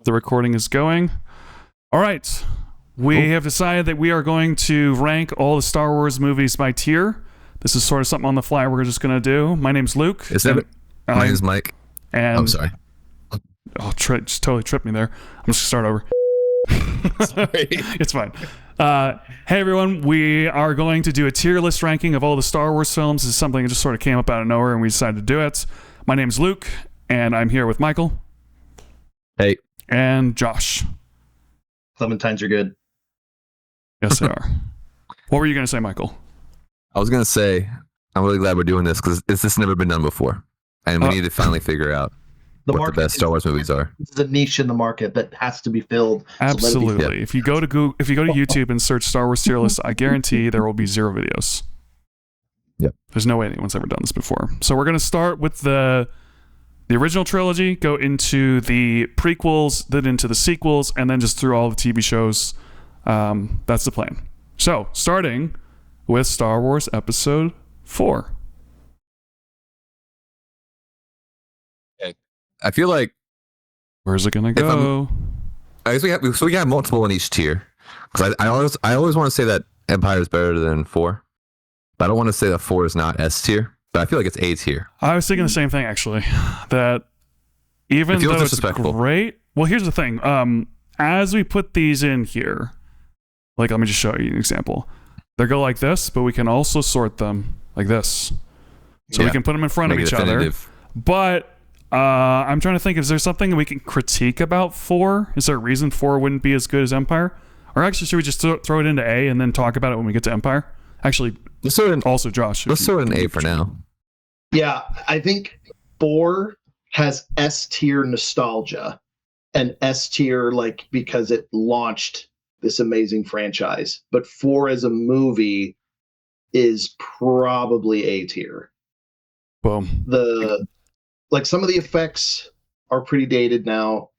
The recording is going. All right. We have decided that we are going to rank all the Star Wars movies by tier. This is sort of something on the fly we're just going to do. My name's Luke. My name's Mike. And I'm sorry. Just totally tripped me there. I'm just going to start over. Sorry. It's fine. Hey, everyone. We are going to do a tier list ranking of all the Star Wars films. This is something that just sort of came up out of nowhere, and we decided to do it. My name's Luke, and I'm here with Michael. Hey. And Josh. Clementines are good. Yes, they are. What were you going to say, Michael? I was going to say, I'm really glad we're doing this because this has never been done before. And we need to finally figure out what the best Star Wars movies are. It's a niche in the market that has to be filled. Absolutely. So If you go to YouTube and search Star Wars tier list, I guarantee there will be 0 videos. Yep. There's no way anyone's ever done this before. So we're going to start with the original trilogy, go into the prequels, then into the sequels, and then just through all the TV shows. That's the plan. So, starting with Star Wars Episode 4. Okay. I feel like... Where's it going to go? I guess we got multiple in each tier. Because I always want to say that Empire is better than 4. But I don't want to say that 4 is not S tier. But I feel like it's A tier. I was thinking the same thing, actually. That even though it's great... Well, here's the thing. As we put these in here... Like, let me just show you an example. They go like this, but we can also sort them like this. So we can put them in front of each other. But I'm trying to think, is there something we can critique about 4? Is there a reason 4 wouldn't be as good as Empire? Or actually, should we just throw it into A and then talk about it when we get to Empire? Actually, also, Josh. Let's throw it in A for now. Yeah, I think 4 has S tier nostalgia and S tier because it launched this amazing franchise, but 4 as a movie is probably A tier. Boom. Some of the effects are pretty dated now.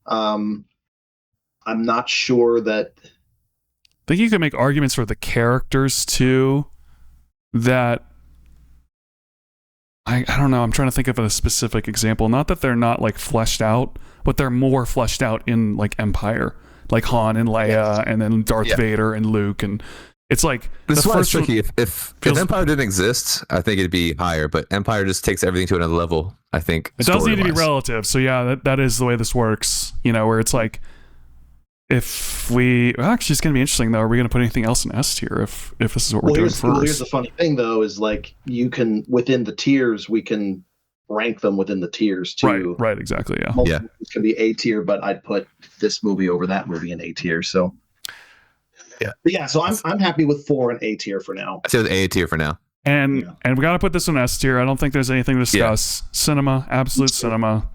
I'm not sure that... I think you could make arguments for the characters too, that I don't know, I'm trying to think of a specific example. Not that they're not fleshed out, but they're more fleshed out in Empire. Like Han and Leia, and then Darth Vader and Luke, and it's like this is why it's tricky. If Empire didn't exist, I think it'd be higher. But Empire just takes everything to another level. I think it does need to be relative. So yeah, that is the way this works. Where it's like if we actually, it's gonna be interesting though. Are we gonna put anything else in S tier if this is what we're doing first? Here's the funny thing though, is you can within the tiers we can rank them within the tiers too. Right, exactly. Yeah. Most movies can be A tier, but I'd put this movie over that movie in A tier. So so I'm happy with 4 and A tier for now. I say A tier for now. And we gotta put this in S tier. I don't think there's anything to discuss. Cinema, absolute cinema.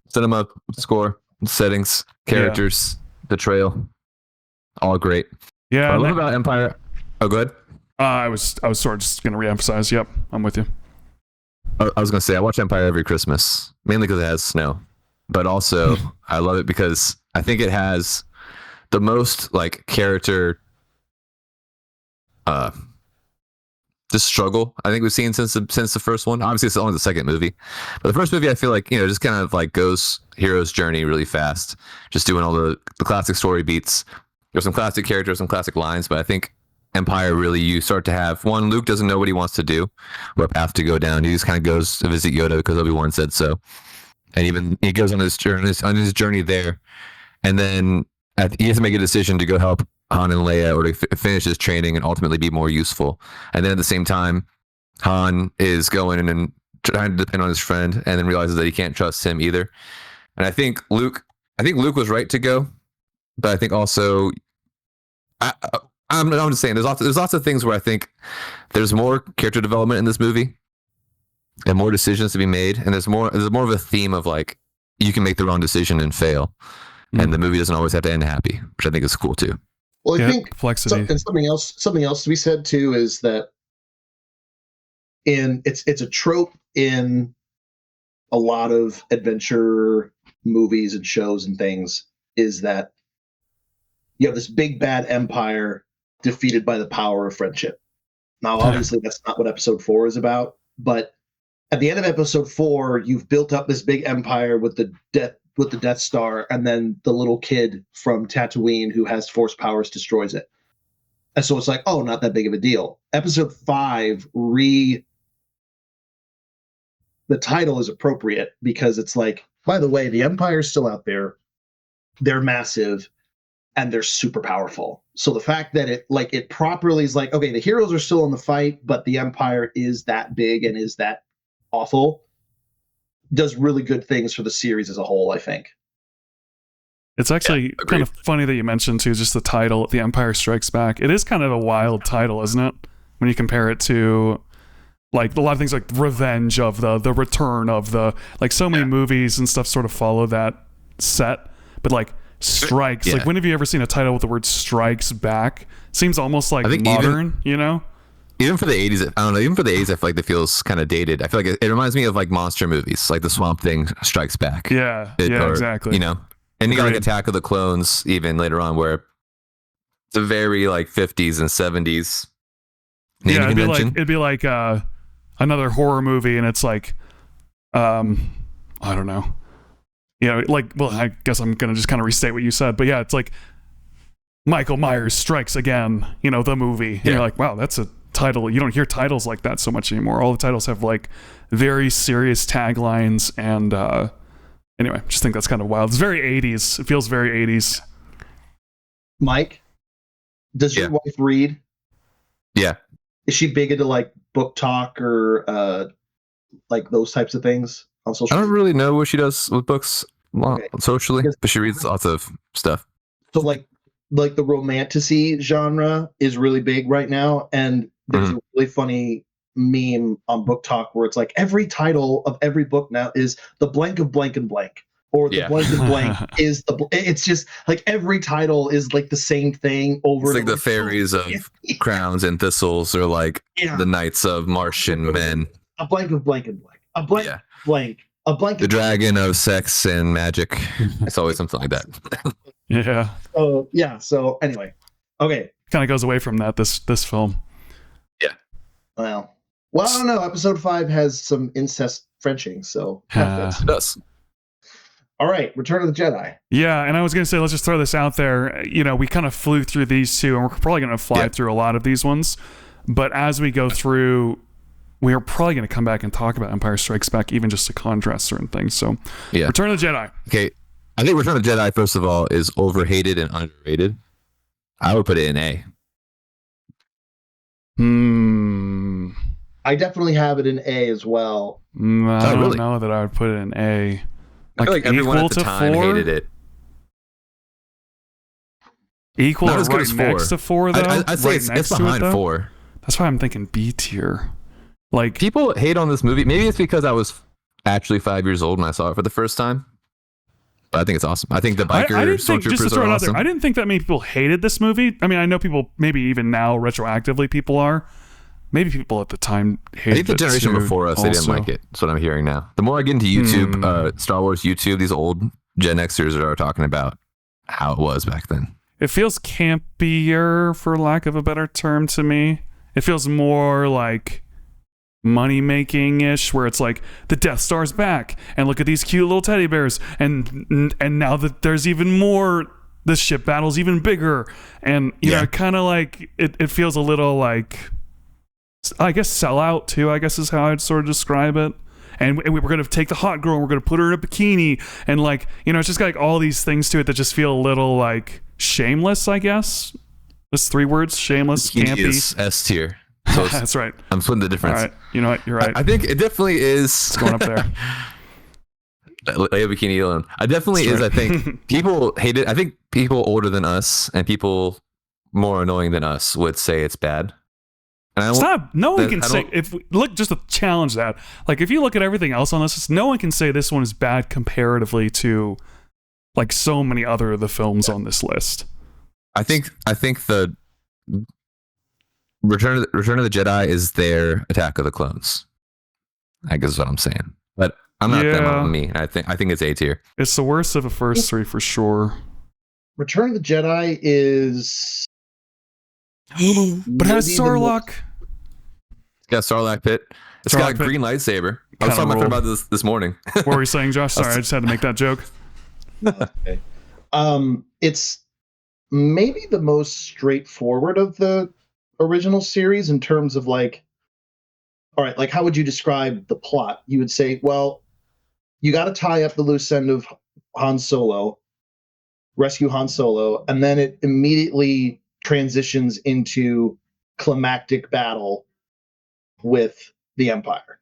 Cinema, score, settings, characters, betrayal, all great. Yeah. What I love about Empire. Oh, good. I was sort of just gonna reemphasize. Yep, I'm with you. I was going to say, I watch Empire every Christmas, mainly because it has snow. But also, I love it because I think it has the most, character just struggle I think we've seen since the first one. Obviously, it's only the second movie. But the first movie, I feel like, just kind of, goes hero's journey really fast. Just doing all the classic story beats. There's some classic characters, some classic lines, but I think Empire, really, you start to have one. Luke doesn't know what he wants to do, what path to go down. He just kind of goes to visit Yoda because Obi-Wan said so, and even he goes on his journey there, and then he has to make a decision to go help Han and Leia or to finish his training and ultimately be more useful. And then at the same time, Han is going in and trying to depend on his friend, and then realizes that he can't trust him either. And I think Luke was right to go, but I think also I'm just saying, there's lots of things where I think there's more character development in this movie, and more decisions to be made, and there's more of a theme of you can make the wrong decision and fail, and the movie doesn't always have to end happy, which I think is cool too. Well, I think complexity. And something else to be said too is that it's a trope in a lot of adventure movies and shows and things, is that you have this big bad empire defeated by the power of friendship. Now, obviously, that's not what episode 4 is about, but at the end of episode 4, you've built up this big empire with the with the Death Star, and then the little kid from Tatooine who has force powers destroys it. And so it's like, oh, not that big of a deal. Episode 5 the title is appropriate because it's like, by the way, the Empire's still out there. They're massive and they're super powerful. So the fact that it properly is like, okay, the heroes are still in the fight, but the Empire is that big and is that awful, does really good things for the series as a whole, I think. It's actually kind of funny that you mentioned too, just the title, The Empire Strikes Back. It is kind of a wild title, isn't it? When you compare it to like a lot of things like Revenge of the Return of the, like so many movies and stuff sort of follow that set, but like Strikes, like when have you ever seen a title with the word Strikes Back? Seems almost like modern, you know? Even for the 80s, I don't know, even for the 80s, I feel like it feels kind of dated. I feel like it reminds me of like monster movies, like the Swamp Thing Strikes Back. Exactly. You know? And you got like Attack of the Clones even later on where it's a very like 50s and 70s naming convention. It'd be like another horror movie and it's like, I don't know. You know, like, well, I guess I'm going to just kind of restate what you said. But yeah, it's like Michael Myers Strikes Again, you know, the movie. And you're like, wow, that's a title. You don't hear titles like that so much anymore. All the titles have like very serious taglines. And anyway, just think that's kind of wild. It's very 80s. It feels very 80s. Mike, does your wife read? Yeah. Is she big into like book talk or like those types of things? I don't really know what she does with books socially, but she reads lots of stuff. So like the romantasy genre is really big right now, and there's a really funny meme on Book Talk where it's like every title of every book now is the blank of blank and blank, or the blank and blank is it's just like every title is like the same thing over. It's like the fairies of crowns and thistles, or like the knights of Martian men. A blank of blank and blank. A blank. Blank, a blank. The dragon of sex and magic. It's always something like that. Yeah. Oh yeah. So anyway, okay. Kind of goes away from that. This film. Yeah. Well, I don't know. Episode 5 has some incest Frenching, so it does. All right, Return of the Jedi. Yeah, and I was gonna say, let's just throw this out there. You know, we kind of flew through these two, and we're probably gonna fly through a lot of these ones. But as we go through, we are probably going to come back and talk about Empire Strikes Back, even just to contrast certain things. So, Return of the Jedi. Okay, I think Return of the Jedi, first of all, is overhated and underrated. I would put it in A. I definitely have it in A as well. I don't know that I would put it in A. I feel like everyone at the time hated it. Equal Not as good as 4. Next to 4, though? I'd say it's behind 4. That's why I'm thinking B tier. Like, people hate on this movie. Maybe it's because I was actually 5 years old when I saw it for the first time. But I think it's awesome. I think the biker stormtroopers are awesome. I didn't think that many people hated this movie. I mean, I know people, maybe even now, retroactively, people are. Maybe people at the time hated it. I think the generation before us, they didn't like it. That's what I'm hearing now. The more I get into YouTube, Star Wars YouTube, these old Gen Xers are talking about how it was back then. It feels campier, for lack of a better term, to me. It feels more like money making ish, where it's like the Death Star's back and look at these cute little teddy bears, and now that there's even more, the ship battle's even bigger, and you know, kind of like it feels a little like, I guess, sellout too, I guess is how I'd sort of describe it. And we were going to take the hot girl and we're going to put her in a bikini, and like, you know, it's just got like all these things to it that just feel a little like shameless, I guess. That's 3 words: shameless, campy. Is S tier. So that's right. I'm splitting the difference. All right. You know what? You're right. I think it definitely is. It's going up there. Lay a bikini alone. I definitely is. I think people hate it. I think people older than us and people more annoying than us would say it's bad. And Stop. No one can say, if we look, just to challenge that, like if you look at everything else on this, no one can say this one is bad comparatively to like so many other of the films on this list. I think the Return of the Jedi is their Attack of the Clones, I guess is what I'm saying. But I'm not them on me. I think it's A tier. It's the worst of the first 3 for sure. Return of the Jedi is but it has Sarlacc. It's got Sarlacc Pit. It's got a green lightsaber. I was talking to my friend about this morning. What were you saying, Josh? Sorry, I just had to make that joke. Okay. It's maybe the most straightforward of the original series in terms of like, all right, like how would you describe the plot? You would say, well, you got to tie up the loose end of Han Solo, rescue Han Solo, and then it immediately transitions into climactic battle with the Empire.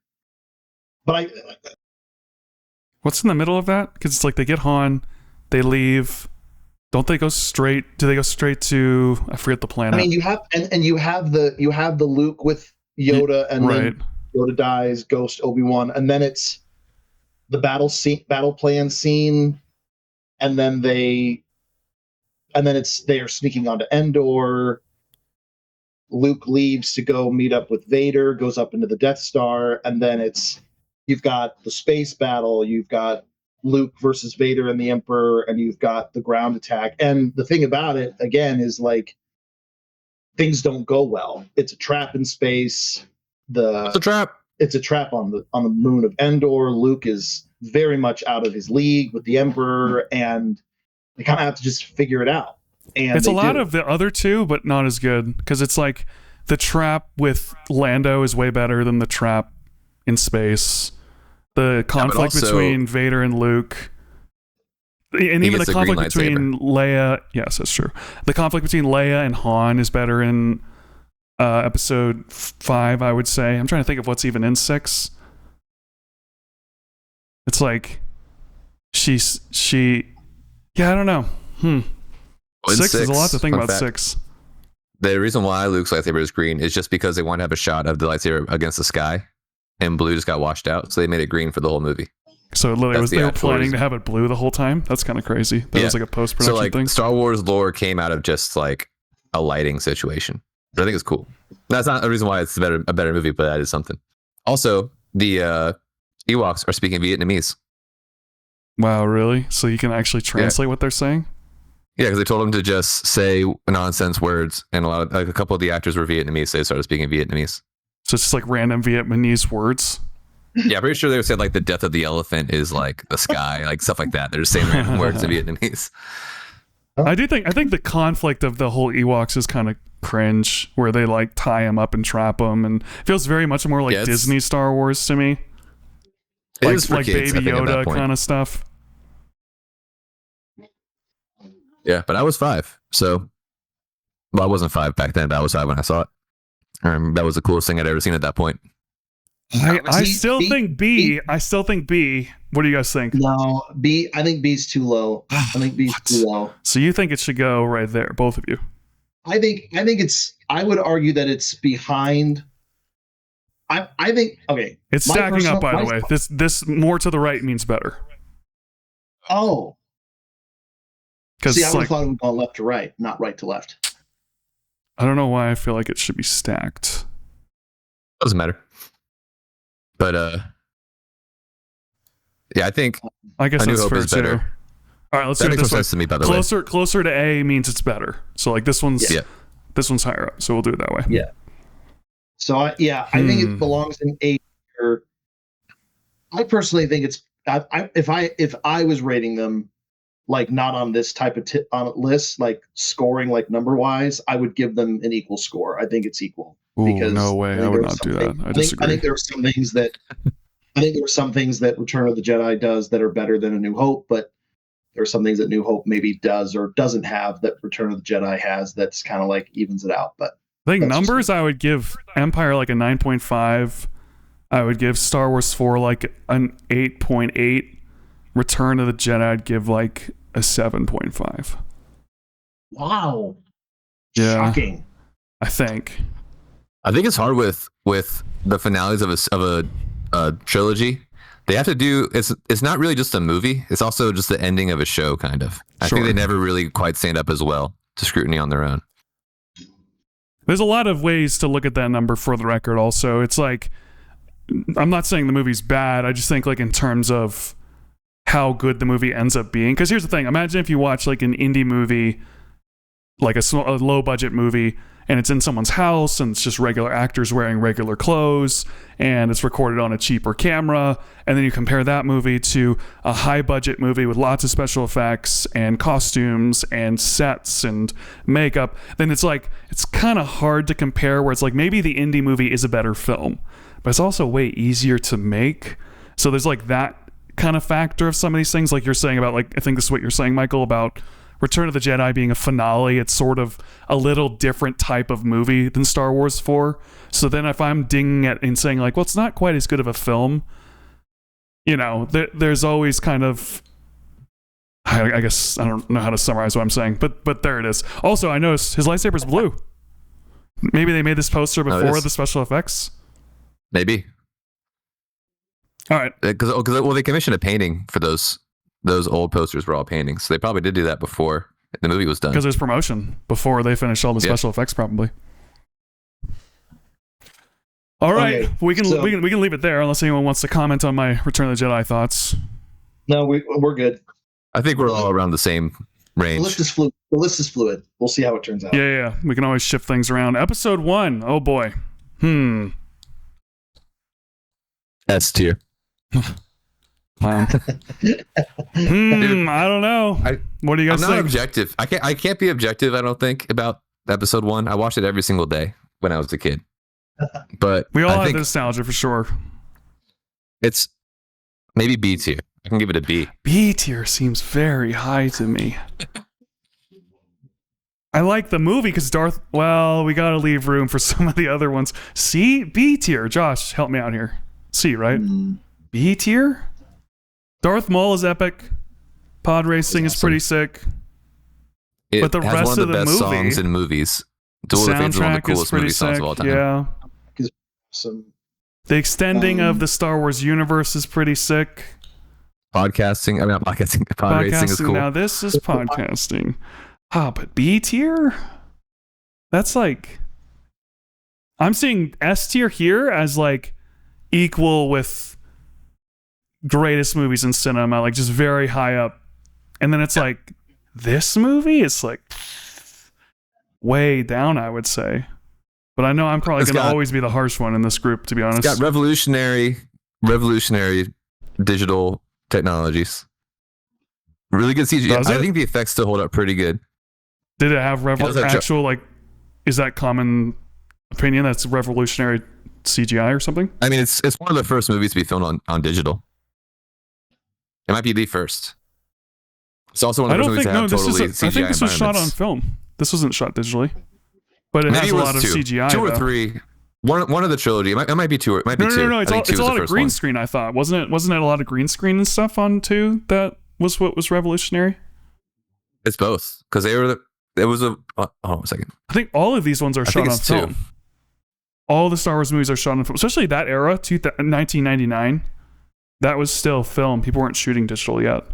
But what's in the middle of that? Because it's like they get Han, they leave. Don't they go straight? Do they go straight to? I forget the planet. I mean, you have and you have the Luke with Yoda, and then Yoda dies, Ghost Obi-Wan, and then it's the battle plan scene, and then they are sneaking onto Endor. Luke leaves to go meet up with Vader, goes up into the Death Star, and then you've got the space battle, you've got Luke versus Vader and the Emperor, and you've got the ground attack. And the thing about it, again, is like things don't go well. It's a trap in space. It's a trap. It's a trap on the moon of Endor. Luke is very much out of his league with the Emperor, and they kind of have to just figure it out. And it's a lot of the other two, but not as good, because it's like the trap with Lando is way better than the trap in space. The conflict between Vader and Luke, and even the conflict between Leia. Yes, that's true. The conflict between Leia and Han is better in episode 5, I would say. I'm trying to think of what's even in 6. It's like yeah, I don't know. 6 is a lot to think about. 6. The reason why Luke's lightsaber is green is just because they want to have a shot of the lightsaber against the sky, and blue just got washed out, so they made it green for the whole movie. So literally, they were planning to have it blue the whole time. That's kind of crazy. That was like a post-production thing. Star Wars lore came out of just like a lighting situation. But I think it's cool. That's not a reason why it's a better movie, but that is something. Also, the Ewoks are speaking Vietnamese. Wow, really? So you can actually translate what they're saying? Yeah, because they told them to just say nonsense words, and a couple of the actors were Vietnamese, so they started speaking Vietnamese. So it's just like random Vietnamese words? Yeah, pretty sure they said like the death of the elephant is like the sky, like stuff like that. They're just saying random words in Vietnamese. I think the conflict of the whole Ewoks is kind of cringe, where they like tie him up and trap him, and it feels very much more like Disney Star Wars to me. Like kids, Baby Yoda kind of stuff. Yeah, but I was 5, so I wasn't 5 back then, but I was 5 when I saw it. That was the coolest thing I'd ever seen at that point. I still think B. What do you guys think? No, B. I think B's too low. I think B's too low. So you think it should go right there, both of you? I think it's. I would argue that it's behind. I think okay. It's stacking up, by the way. This more to the right means better. Oh. See, I would have thought it would go left to right, not right to left. I don't know why I feel like it should be stacked. Doesn't matter. But yeah, I guess that's fair too. All right, let's do it this way. To me, by the way. Closer to A means it's better. So like this one's higher up. So we'll do it that way. Yeah. So I think it belongs in A. I personally think it's. If I was rating them, like not on this type of on list, like scoring like number wise, I would give them an equal score. I think it's equal. Because no way, I would not do that. I disagree. I think there are some things that Return of the Jedi does that are better than A New Hope, but there are some things that New Hope maybe does or doesn't have that Return of the Jedi has that's kind of like evens it out. But I think numbers, I would give Empire like a 9.5. I would give Star Wars 4 like an 8.8. Return of the Jedi, I'd give like a 7.5. Wow. Yeah. Shocking. I think it's hard with the finales of a trilogy. They have to do it's not really just a movie. It's also just the ending of a show, kind of. I think they never really quite stand up as well to scrutiny on their own. There's a lot of ways to look at that number, for the record. Also, it's like, I'm not saying the movie's bad. I just think like in terms of how good the movie ends up being. Because here's the thing: imagine if you watch like an indie movie, like a low budget movie, and it's in someone's house, and it's just regular actors wearing regular clothes, and it's recorded on a cheaper camera, and then you compare that movie to a high budget movie with lots of special effects and costumes and sets and makeup, then it's like, it's kind of hard to compare, where it's like maybe the indie movie is a better film, but it's also way easier to make. So there's like that kind of factor of some of these things, like you're saying about, like, I think this is what you're saying, Michael, about Return of the Jedi being a finale. It's sort of a little different type of movie than Star Wars 4. So then if I'm dinging it and saying like, well, it's not quite as good of a film, you know, there's always kind of, I guess I don't know how to summarize what I'm saying, but there it is. Also, I noticed his lightsaber's blue. Maybe they made this poster before the special effects. Maybe. All right. Because well, they commissioned a painting for those old posters were all paintings, so they probably did do that before the movie was done. Because there's promotion before they finished all the special effects, probably. All right, okay, we can leave it there unless anyone wants to comment on my Return of the Jedi thoughts. No, we're good. I think we're all around the same range. The list is fluid. We'll see how it turns out. Yeah. We can always shift things around. Episode 1. Oh boy. S tier. I don't know. What do you guys think? I'm not objective. I can't be objective, I don't think, about episode 1. I watched it every single day when I was a kid. But we all have the nostalgia for sure. It's maybe B tier. I can give it a B. B tier seems very high to me. I like the movie because well, we got to leave room for some of the other ones. C, B tier. Josh, help me out here. C, right? B tier? Darth Maul is epic. Pod racing is pretty sick. But the rest one of the best movie, songs in movies. Duel of Fates is one of the coolest movie songs of all time. Yeah. The extending of the Star Wars universe is pretty sick. Podcasting. I mean, not podcasting. Pod racing is cool. Now this is podcasting. But B tier? That's like, I'm seeing S tier here as like equal with greatest movies in cinema, like just very high up. And then it's like, this movie is like way down, I would say. But I know I'm probably going to always be the harsh one in this group, to be honest. It's got revolutionary digital technologies. Really good CGI. I think the effects still hold up pretty good. Did it have actual, like, is that common opinion that's revolutionary CGI or something? I mean, it's one of the first movies to be filmed on digital. It might be the first. It's also one of the first movies to have totally CGI. I think this was shot on film. This wasn't shot digitally. But it has a lot of CGI. 2 or 3. One of the trilogy. It might be 2. It might be 2. No. It's a lot of green screen, I thought. Wasn't it a lot of green screen and stuff on 2 that was what was revolutionary? It's both. Because hold on a second. I think all of these ones are shot on film. 2. All the Star Wars movies are shot on film. Especially that era, 1999. That was still film. People weren't shooting digital yet.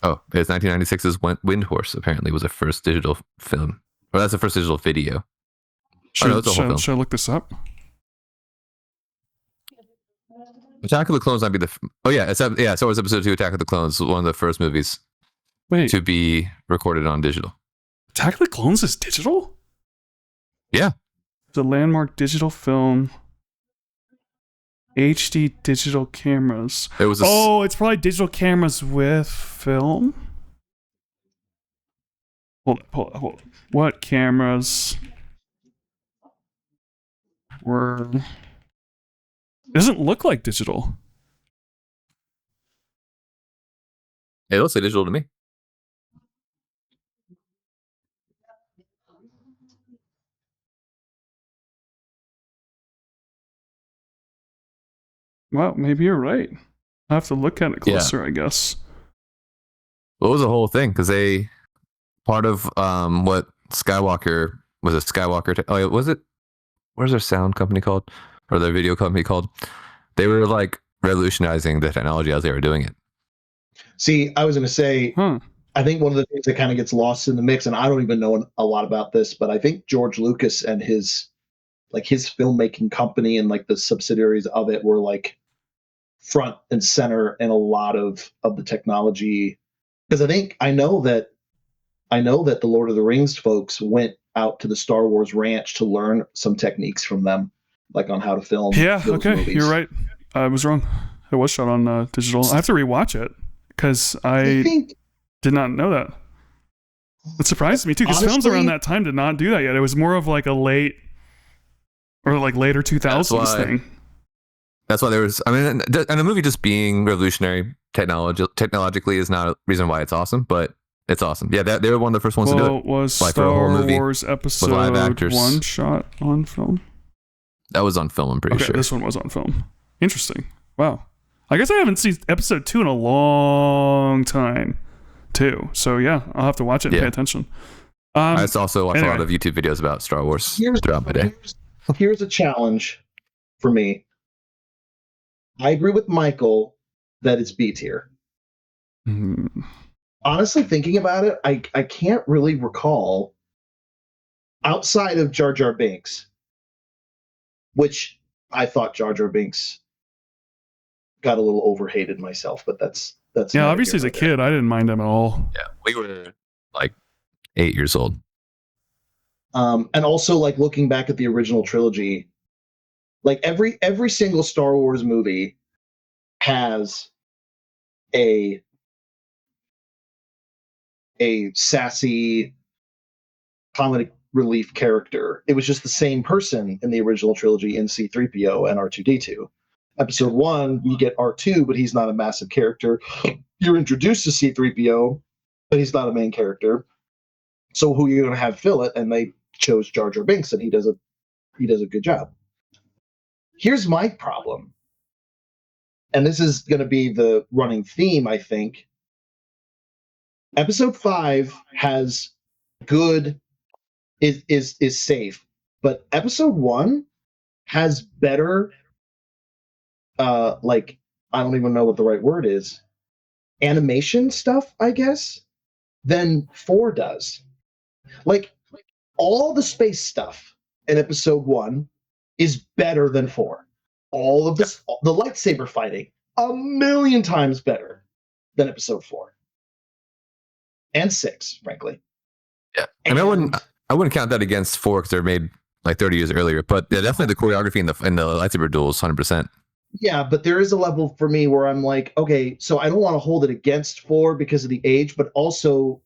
Oh, it's 1996's Wind Horse, apparently, was the first digital film. Or that's the first digital video. Should I look this up? Attack of the Clones might be Star Wars Episode 2, Attack of the Clones, was one of the first movies to be recorded on digital. Attack of the Clones is digital? Yeah. It's a landmark digital film. HD digital cameras. It's probably digital cameras with film. Hold on. What cameras were? It doesn't look like digital. It looks like digital to me. Well, maybe you're right. I have to look at it closer, I guess. Well, it was a whole thing because part of what Skywalker was a Skywalker. Was it? Where's their sound company called, or their video company called? They were like revolutionizing the technology as they were doing it. See, I was going to say, I think one of the things that kind of gets lost in the mix, and I don't even know a lot about this, but I think George Lucas and his filmmaking company and like the subsidiaries of it were like front and center in a lot of the technology. Because I know that I know that the Lord of the Rings folks went out to the Star Wars ranch to learn some techniques from them, like on how to film. Yeah, those okay, movies. You're right. I was wrong. It was shot on digital. I have to rewatch it because I did not know that. It surprised me too, because films around that time did not do that yet. It was more of like a later 2000s thing. That's why there was. I mean, and a movie just being revolutionary technologically is not a reason why it's awesome, but it's awesome. Yeah, they were one of the first ones to do it. Was Star Wars Episode 1 shot on film? That was on film, I'm pretty sure. This one was on film. Interesting. Wow. I guess I haven't seen Episode 2 in a long time, too. So yeah, I'll have to watch it and pay attention. I also watch a lot of YouTube videos about Star Wars throughout my day. Here's a challenge for me. I agree with Michael that it's B tier. Honestly, thinking about it, I can't really recall, outside of Jar Jar Binks, which I thought Jar Jar Binks got a little overhated myself, but that's yeah. Obviously, as a kid, I didn't mind him at all. Yeah, we were like 8 years old. And also, like, looking back at the original trilogy, like every single Star Wars movie has a sassy comedic relief character. It was just the same person in the original trilogy in C-3PO and R2-D2. Episode 1, you get R2, but he's not a massive character. You're introduced to C-3PO, but he's not a main character. So who are you going to have fill it? And they chose Jar Jar Binks, and he does a good job. Here's my problem, and this is going to be the running theme, I think. Episode 5 has good, is safe, but Episode 1 has better, like, I don't even know what the right word is, animation stuff, I guess, than 4 does. Like, all the space stuff in Episode 1 is better than 4. All of this, the lightsaber fighting, 1,000,000 times better than Episode 4 and 6, frankly. Yeah, and I wouldn't count that against 4 because they're made like 30 years earlier. But yeah, definitely the choreography in the lightsaber duels, 100%. Yeah, but there is a level for me where I'm like, okay, so I don't want to hold it against 4 because of the age, but also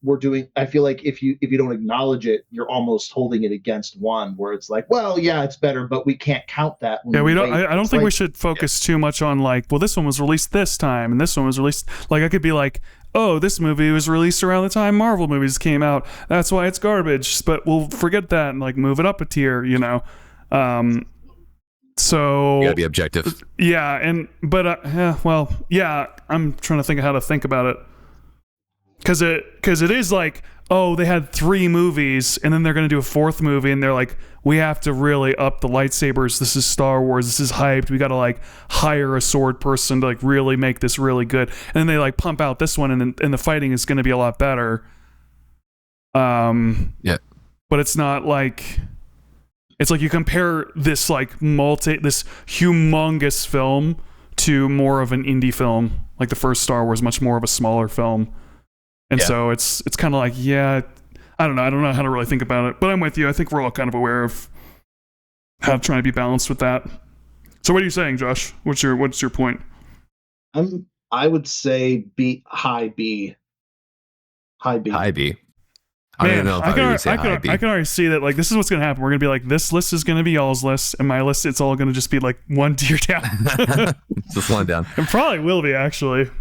I feel like if you don't acknowledge it, you're almost holding it against 1, where it's like, well, yeah, it's better, but we can't count that. Yeah, we don't. I don't think we should focus too much on like, well, this one was released this time, and this one was released. Like, I could be like, oh, this movie was released around the time Marvel movies came out. That's why it's garbage. But we'll forget that and like move it up a tier, you know. So you gotta be objective. Yeah, I'm trying to think of how to think about it, because it is like, oh, they had 3 movies and then they're gonna do a 4th movie and they're like, we have to really up the lightsabers. This is Star Wars. This is hyped. We gotta like hire a sword person to like really make this really good. And then they like pump out this one and the fighting is gonna be a lot better. Yeah, but it's not like. It's like you compare this this humongous film to more of an indie film, like the first Star Wars, much more of a smaller film, and so it's kind of like, yeah, I don't know how to really think about it, but I'm with you. I think we're all kind of aware of how trying to be balanced with that. So what are you saying, Josh? What's your point? I would say high B. I don't know if I can already see that, like, this is what's going to happen. We're going to be like, this list is going to be y'all's list, and my list, it's all going to just be like 1 tier down. Just 1 down. It probably will be, actually.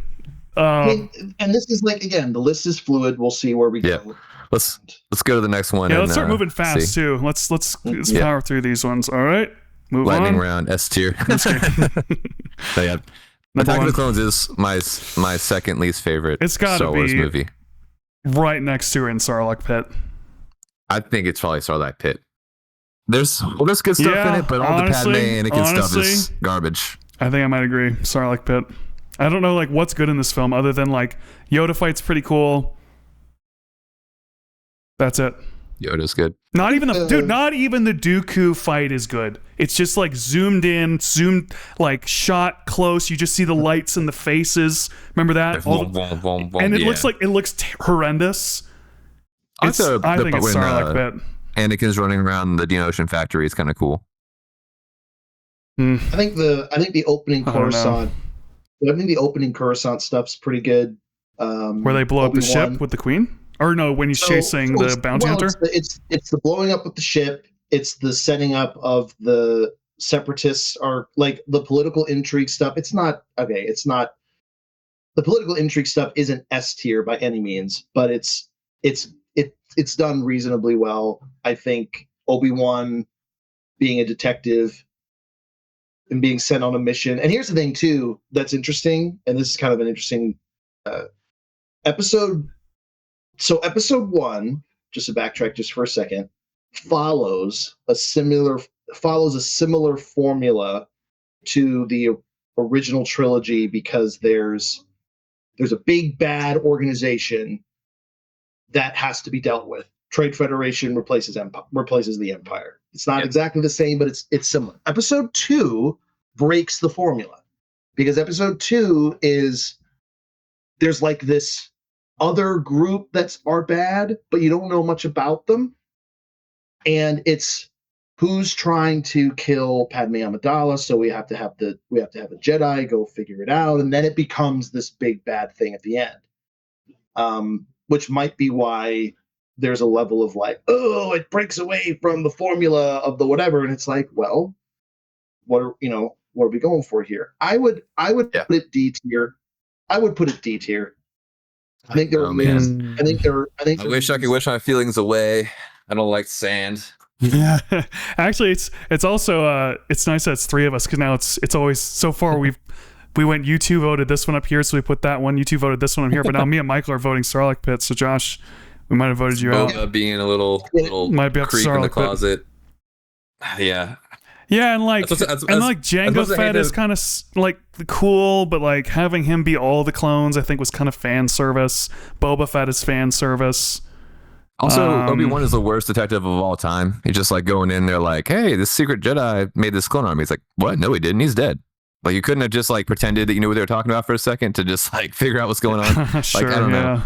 And this is like, again, the list is fluid. We'll see where we go. Let's go to the next one. Yeah, let's start moving fast too. Let's power through these ones. All right, move Lightning on. round, S tier. So yeah, Attack of the Clones is my second least favorite. It's got to Star Wars movie. Right next to it in Sarlacc Pit. I think it's probably Sarlacc Pit. There's good stuff in it, but all the Padme and Anakin stuff is garbage. I think I might agree. Sarlacc Pit. I don't know like what's good in this film other than like Yoda fight's pretty cool. That's it. Yoda's good. Not even the Dooku fight is good. It's just like zoomed like shot close. You just see the lights and the faces. Remember that? And it looks horrendous. I think it's Sarlacc Pit. Anakin's running around the Ocean factory is kind of cool. I think the opening Coruscant. I think the opening Coruscant stuff's pretty good. Where they blow up the ship with the Queen, or no, when he's chasing the bounty hunter. It's the blowing up with the ship. It's the setting up of the separatists, are like the political intrigue stuff. It's not the political intrigue stuff isn't S tier by any means, but it's done reasonably well. I think Obi-Wan being a detective and being sent on a mission. And here's the thing too that's interesting, and this is kind of an interesting episode. So episode 1, just to backtrack just for a second, follows a similar formula to the original trilogy, because there's a big bad organization that has to be dealt with. Trade Federation replaces the Empire. It's not exactly the same, but it's similar. Episode 2 breaks the formula, because episode 2 is there's like this other group are bad, but you don't know much about them, and it's who's trying to kill Padme Amidala. So we have to have a Jedi go figure it out, and then it becomes this big bad thing at the end, which might be why there's a level of like, oh, it breaks away from the formula of the whatever, and it's like, well, what are we going for here? I would put it D tier. I would put it D tier. I think they're man. I wish I could wish my feelings away. I don't like sand. Yeah, actually, it's also it's nice that it's 3 of us, because now it's always so far we went, you 2 voted this one up here, so we put that one. You 2 voted this one up here, but now me and Michael are voting Sarlacc Pit. So Josh, we might have voted you out. Being a little might be up creek in the closet. Yeah. Yeah, and like Jango Fett is kind of like cool, but like having him be all the clones, I think, was kind of fan service. Boba Fett is fan service. Also, Obi-Wan is the worst detective of all time. He's just like going in there like, hey, this secret Jedi made this clone army. He's like, what? No, he didn't. He's dead. Like, you couldn't have just like pretended that you knew what they were talking about for a second to just like figure out what's going on. Sure, like, I don't know.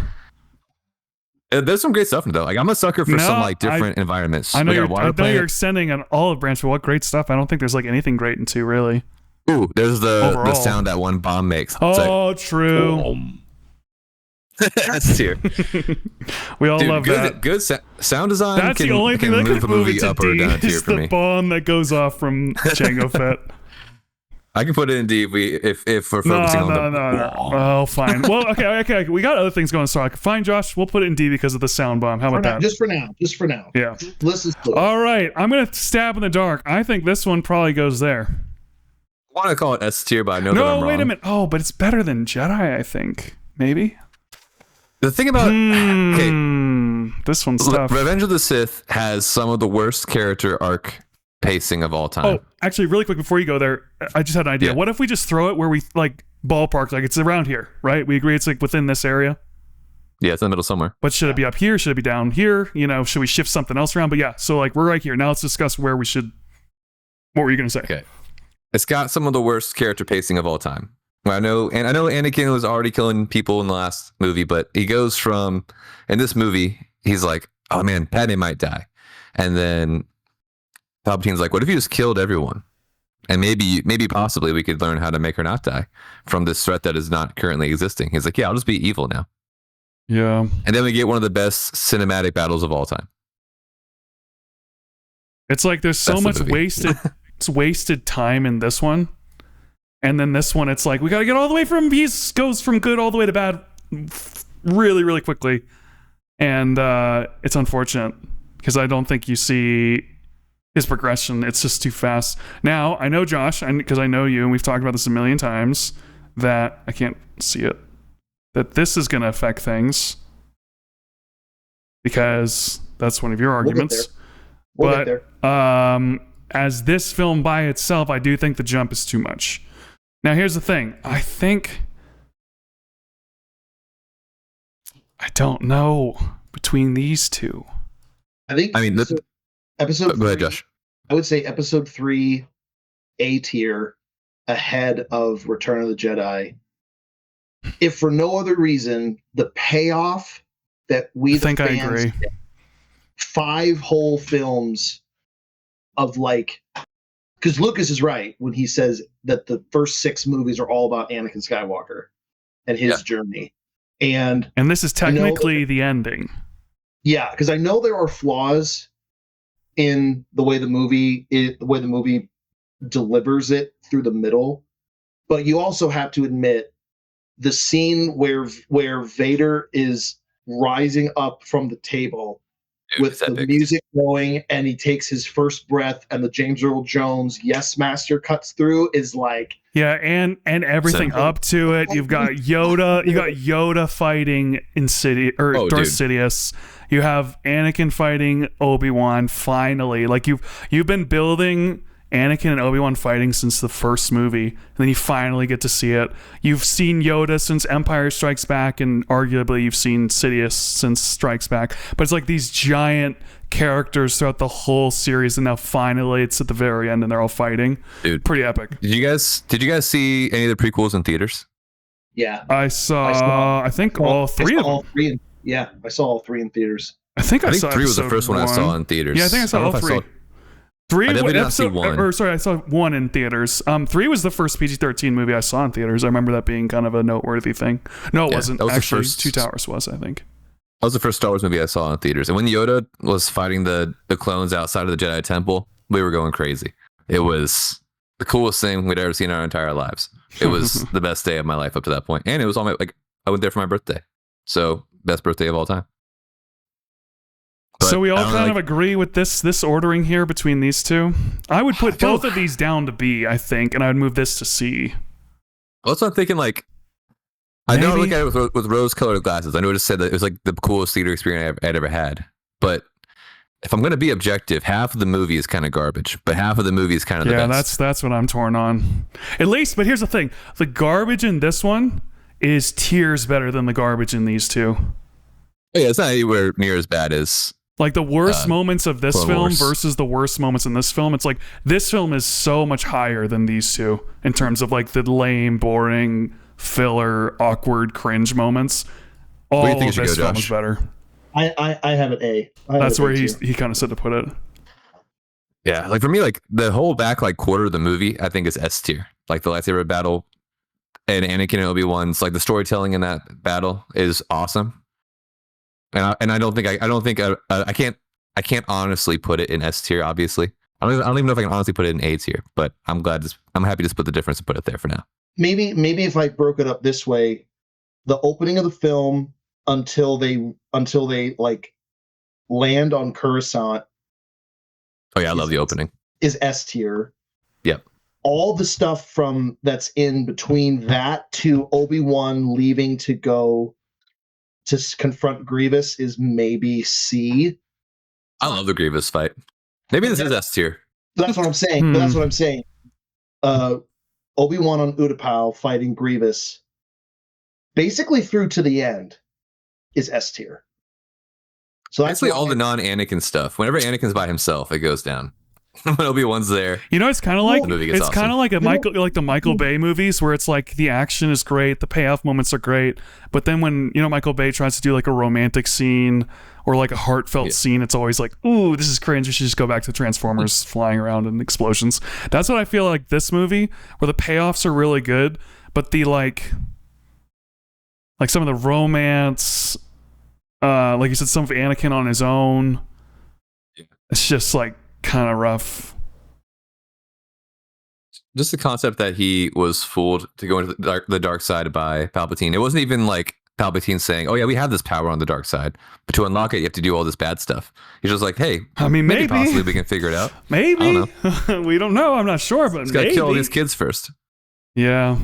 There's some great stuff in it, though. Like, I'm a sucker for some like different environments. I know you're extending an olive branch, but what great stuff. I don't think there's like anything great in 2, really. Ooh, there's the sound that one bomb makes. Oh, true. That's tier. We all love that. Good sound design. That's the only thing that move can a movie up or down tier for me. The bomb that goes off from Jango Fett. I can put it in D if we're focusing on No. Oh, fine. Well, okay. We got other things going. So fine, Josh. We'll put it in D because of the sound bomb. How about that? Just for now. Yeah. Listen. All right. I'm gonna stab in the dark. I think this one probably goes there. I want to call it S tier, but I know that I'm wrong. No, wait a minute. Oh, but it's better than Jedi, I think. Maybe. The thing about this one's tough. Revenge of the Sith has some of the worst character arc pacing of all time. Oh, actually, really quick before you go there, I just had an idea. Yeah. What if we just throw it where we like ballpark, like it's around here, right? We agree it's like within this area. Yeah, it's in the middle somewhere. But should it be up here? Should it be down here? Should we shift something else around? But yeah, so like we're right here. Now let's discuss where we should. What were you gonna say? Okay, it's got some of the worst character pacing of all time. I know Anakin was already killing people in the last movie, but he goes from, in this movie, he's like, oh man, Padme might die. And then Palpatine's like, what if you just killed everyone? And maybe possibly we could learn how to make her not die from this threat that is not currently existing. He's like, yeah, I'll just be evil now. Yeah. And then we get one of the best cinematic battles of all time. It's like there's so much wasted time in this one. And then this one, it's like, we got to get all the way from, he goes from good all the way to bad really, really quickly. And it's unfortunate because I don't think you see his progression. It's just too fast. Now, I know Josh, because I know you, and we've talked about this a million times, that I can't see it, that this is going to affect things because that's one of your arguments. We'll get there. As this film by itself, I do think the jump is too much. Now, here's the thing. I don't know between these two. Episode 3, go ahead, Josh. I would say episode 3, A tier, ahead of Return of the Jedi. If for no other reason, the payoff that we I think I agree. 5 whole films of like, because Lucas is right when he says that the first 6 movies are all about Anakin Skywalker and his journey. And this is technically the ending. Yeah, because I know there are flaws in the way the movie delivers it through the middle, but you also have to admit the scene where Vader is rising up from the table with the music going and he takes his first breath and the James Earl Jones Yes Master cuts through is like, yeah, and everything up to it. You've got Yoda fighting Darth Sidious. You have Anakin fighting Obi-Wan finally. Like you've been building Anakin and Obi-Wan fighting since the first movie, and then you finally get to see it. You've seen Yoda since Empire Strikes Back, and arguably you've seen Sidious since Strikes Back. But it's like these giant characters throughout the whole series, and now finally it's at the very end, and they're all fighting. Dude, pretty epic. Did you guys see any of the prequels in theaters? Yeah, I saw I think all 3 of them. Yeah, I saw all 3 in theaters. I think 3 was the first one I saw in theaters. Yeah, I think I saw all 3. 3 I definitely didn't see 1. I saw 1 in theaters. 3 was the first PG-13 movie I saw in theaters. I remember that being kind of a noteworthy thing. No, it wasn't. Was actually, Two Towers was, I think. That was the first Star Wars movie I saw in theaters. And when Yoda was fighting the clones outside of the Jedi Temple, we were going crazy. It was the coolest thing we'd ever seen in our entire lives. It was the best day of my life up to that point. And it was on I went there for my birthday. So, best birthday of all time. But so we all kind of agree with this ordering here between these two. I would put both of these down to B, I think, and I would move this to C. Also, I'm thinking I know I look at it with rose-colored glasses. I know I just said that it was like the coolest theater experience I'd ever had. But if I'm going to be objective, half of the movie is kind of garbage, but half of the movie is kind of the best. Yeah, that's what I'm torn on. At least, but here's the thing: the garbage in this one is tiers better than the garbage in these two. Oh, yeah, it's not anywhere near as bad as. Like the worst moments of this Clone film Wars. versus the worst moments in this film. It's like this film is so much higher than these two in terms of like the lame, boring, filler, awkward, cringe moments. All of this film is better. I have an A. That's where he kind of said to put it. Yeah, like for me, like the whole back quarter of the movie, I think is S tier. Like the lightsaber battle and Anakin and Obi-Wan's like the storytelling in that battle is awesome. And I can't honestly put it in S tier. Obviously, I don't even know if I can honestly put it in A tier. But I'm happy to split the difference and put it there for now. Maybe if I broke it up this way, the opening of the film until they like land on Coruscant. Oh yeah, I love the opening. Is S tier. Yep. All the stuff from that's in between that to Obi-Wan leaving to go to confront Grievous is maybe C. I love the Grievous fight. Maybe this is S tier. That's what I'm saying. That's what I'm saying. Obi-Wan on Utapau fighting Grievous, basically through to the end, is S tier. So that's actually all the non-Anakin stuff. Whenever Anakin's by himself, it goes down. When Obi-Wan's there, it's kind of like awesome. Kind of like the Michael Bay movies where it's like the action is great, the payoff moments are great, but then when Michael Bay tries to do like a romantic scene or like a heartfelt scene, it's always like, ooh, this is cringe. We should just go back to Transformers flying around and explosions. That's what I feel like this movie, where the payoffs are really good, but the like some of the romance, like you said, some of Anakin on his own, it's just like kind of rough. Just the concept that he was fooled to go into the dark side by Palpatine. It wasn't even like Palpatine saying, "Oh yeah, we have this power on the dark side, but to unlock it, you have to do all this bad stuff." He's just like, "Hey, I mean, maybe possibly we can figure it out. Maybe I don't know. We don't know. I'm not sure, but he's got to kill all these kids first." Yeah,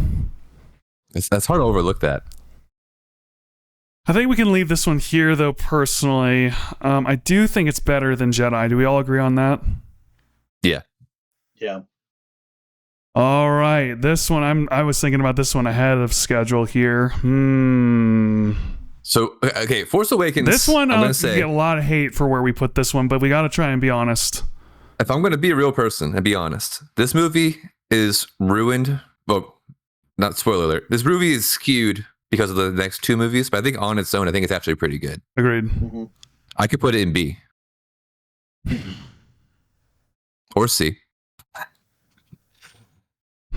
that's hard to overlook that. I think we can leave this one here, though. Personally, I do think it's better than Jedi. Do we all agree on that? Yeah. Yeah. All right, this one I was thinking about this one ahead of schedule here. So okay, Force Awakens. This one I'm gonna say get a lot of hate for where we put this one, but we got to try and be honest. If I'm going to be a real person and be honest, this movie is ruined. Well, not spoiler alert. This movie is skewed because of the next two movies, but I think on its own, I think it's actually pretty good. Agreed. Mm-hmm. I could put it in B. Or C.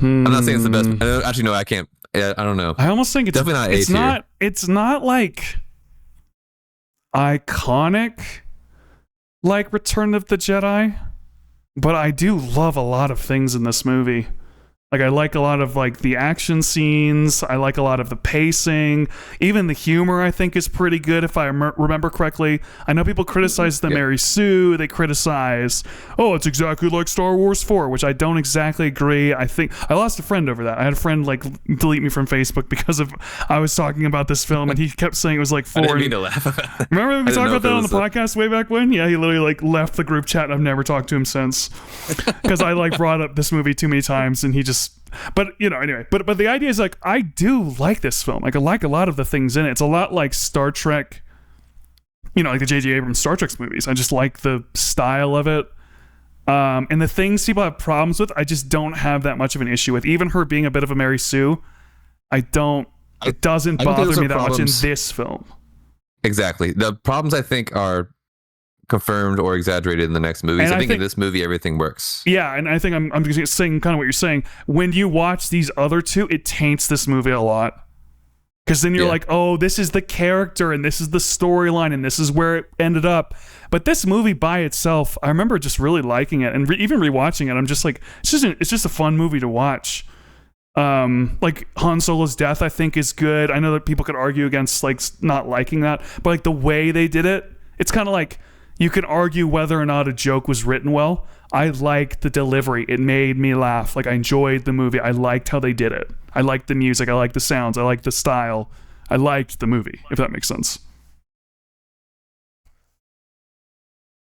I'm not saying it's the best. Actually, no, I can't. I don't know. I almost think it's definitely not A tier. It's not like iconic like Return of the Jedi, but I do love a lot of things in this movie. Like, I like a lot of, like, the action scenes. I like a lot of the pacing. Even the humor, I think, is pretty good, if I remember correctly. I know people criticize the Mary Sue. They criticize, oh, it's exactly like Star Wars 4, which I don't exactly agree. I think I lost a friend over that. I had a friend, like, delete me from Facebook because of I was talking about this film, and he kept saying it was like 4. I didn't mean to laugh. Remember we talked about that on the podcast way back when? Yeah, he literally, like, left the group chat, and I've never talked to him since. Because I, like, brought up this movie too many times, and he just... But, you know, anyway, but the idea is, like, I do like this film. Like, I like a lot of the things in it. It's a lot like Star Trek, you know, like the J.J. Abrams Star Trek movies. I just like the style of it. And the things people have problems with, I just don't have that much of an issue with. Even her being a bit of a Mary Sue, it doesn't bother me that much in this film. Exactly. The problems, I think, are confirmed or exaggerated in the next movies. I think in this movie everything works. Yeah, and I think I'm just saying kind of what you're saying. When you watch these other two, it taints this movie a lot. Because then you're like, oh, this is the character, and this is the storyline, and this is where it ended up. But this movie by itself, I remember just really liking it, and even rewatching it, I'm just like, it's just a fun movie to watch. Like Han Solo's death, I think, is good. I know that people could argue against like not liking that, but like the way they did it, it's kind of like, you can argue whether or not a joke was written well. I liked the delivery. It made me laugh. Like, I enjoyed the movie. I liked how they did it. I liked the music. I liked the sounds. I liked the style. I liked the movie, if that makes sense.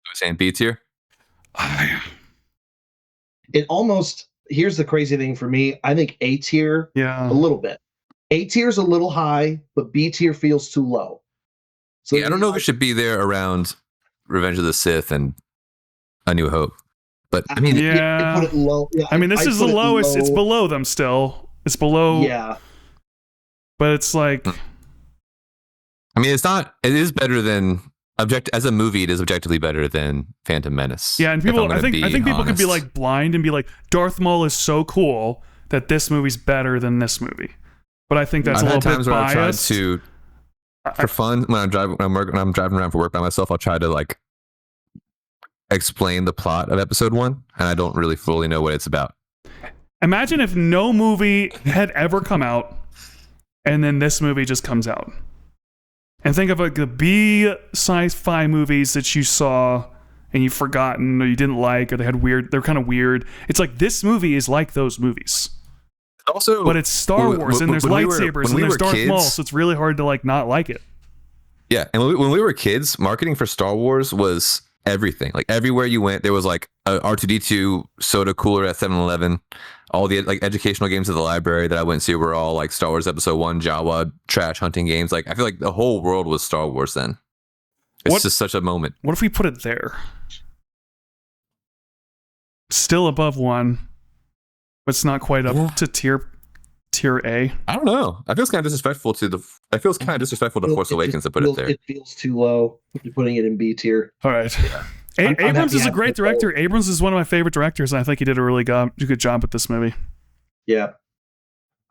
I was saying B tier? It almost, here's the crazy thing for me. I think A tier, a little bit. A tier is a little high, but B tier feels too low. So I don't know if it should be there around Revenge of the Sith and A New Hope, but I mean, I put it low. Yeah, I mean, this is the lowest. It's below them still. It's below. Yeah, but it's like, I mean, it's not. It is better than as a movie. It is objectively better than Phantom Menace. Yeah, and people. I think people could be like blind and be like, Darth Maul is so cool that this movie's better than this movie. But I think that's a little bit biased. For fun, when I'm driving around for work by myself, I'll try to like explain the plot of episode 1, and I don't really fully know what it's about. Imagine if no movie had ever come out, and then this movie just comes out. And think of like the B sci-fi movies that you saw and you've forgotten or you didn't like, or they're kind of weird. It's like this movie is like those movies. Also, but it's Star Wars, and there's lightsabers, and there's Darth Maul, so it's really hard to like not like it. Yeah, and when we were kids, marketing for Star Wars was everything. Like everywhere you went, there was like a R2D2 soda cooler at 7-Eleven. All the like educational games at the library that I went to were all like Star Wars Episode 1, Jawa, trash hunting games. Like I feel like the whole world was Star Wars then. It's just such a moment. What if we put it there? Still above 1. But it's not quite up to tier A. I don't know. I feel kind of disrespectful to Force Awakens to put it there. It feels too low. You're putting it in B tier. All right. Yeah. Abrams is a great director. Abrams is one of my favorite directors, and I think he did a really good job with this movie. Yeah.